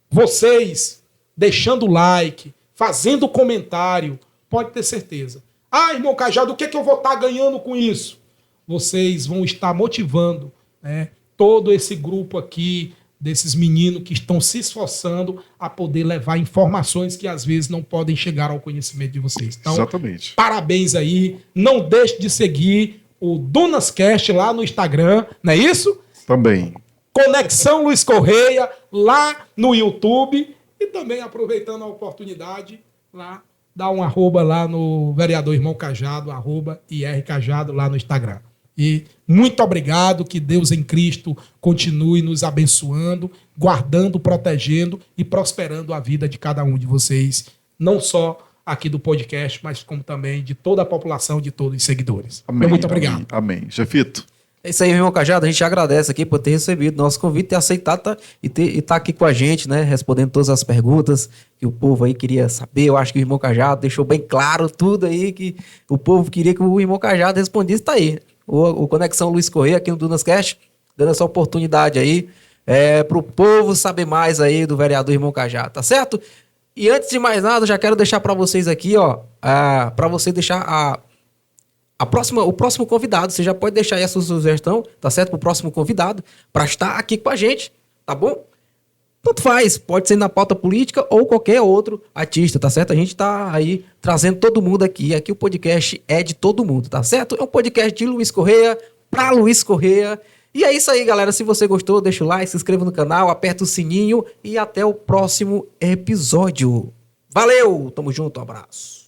vocês, deixando o like, fazendo comentário, pode ter certeza. Ah, irmão Cajado, o que eu vou estar ganhando com isso? Vocês vão estar motivando, né, todo esse grupo aqui, desses meninos que estão se esforçando a poder levar informações que às vezes não podem chegar ao conhecimento de vocês. Então, exatamente. Parabéns aí. Não deixe de seguir o Dunascast lá no Instagram, não é isso? Também. Conexão Luiz Correia lá no YouTube. E também, aproveitando a oportunidade, lá, dá um arroba lá no vereador Irmão Cajado, @IRCajado lá no Instagram. E muito obrigado, que Deus em Cristo continue nos abençoando, guardando, protegendo e prosperando a vida de cada um de vocês, não só aqui do podcast, mas como também de toda a população, de todos os seguidores. Amém, Muito obrigado. Amém. Jefito. É isso aí, irmão Cajado. A gente agradece aqui por ter recebido nosso convite, ter aceitado e estar aqui com a gente, né? Respondendo todas as perguntas que o povo aí queria saber. Eu acho que o irmão Cajado deixou bem claro tudo aí que o povo queria que o irmão Cajado respondesse. Tá aí. O Conexão Luiz Correia aqui no Dunascast, dando essa oportunidade aí para o povo saber mais aí do vereador Irmão Cajado, tá certo? E antes de mais nada, eu já quero deixar para vocês aqui, ó, para você deixar o próximo convidado. Você já pode deixar aí a sua sugestão, tá certo? Para o próximo convidado, para estar aqui com a gente, tá bom? Tanto faz, pode ser na pauta política ou qualquer outro artista, tá certo? A gente tá aí trazendo todo mundo aqui. Aqui o podcast é de todo mundo, tá certo? É um podcast de Luiz Correia, pra Luiz Correia. E é isso aí, galera. Se você gostou, deixa o like, se inscreva no canal, aperta o sininho e até o próximo episódio. Valeu! Tamo junto, um abraço.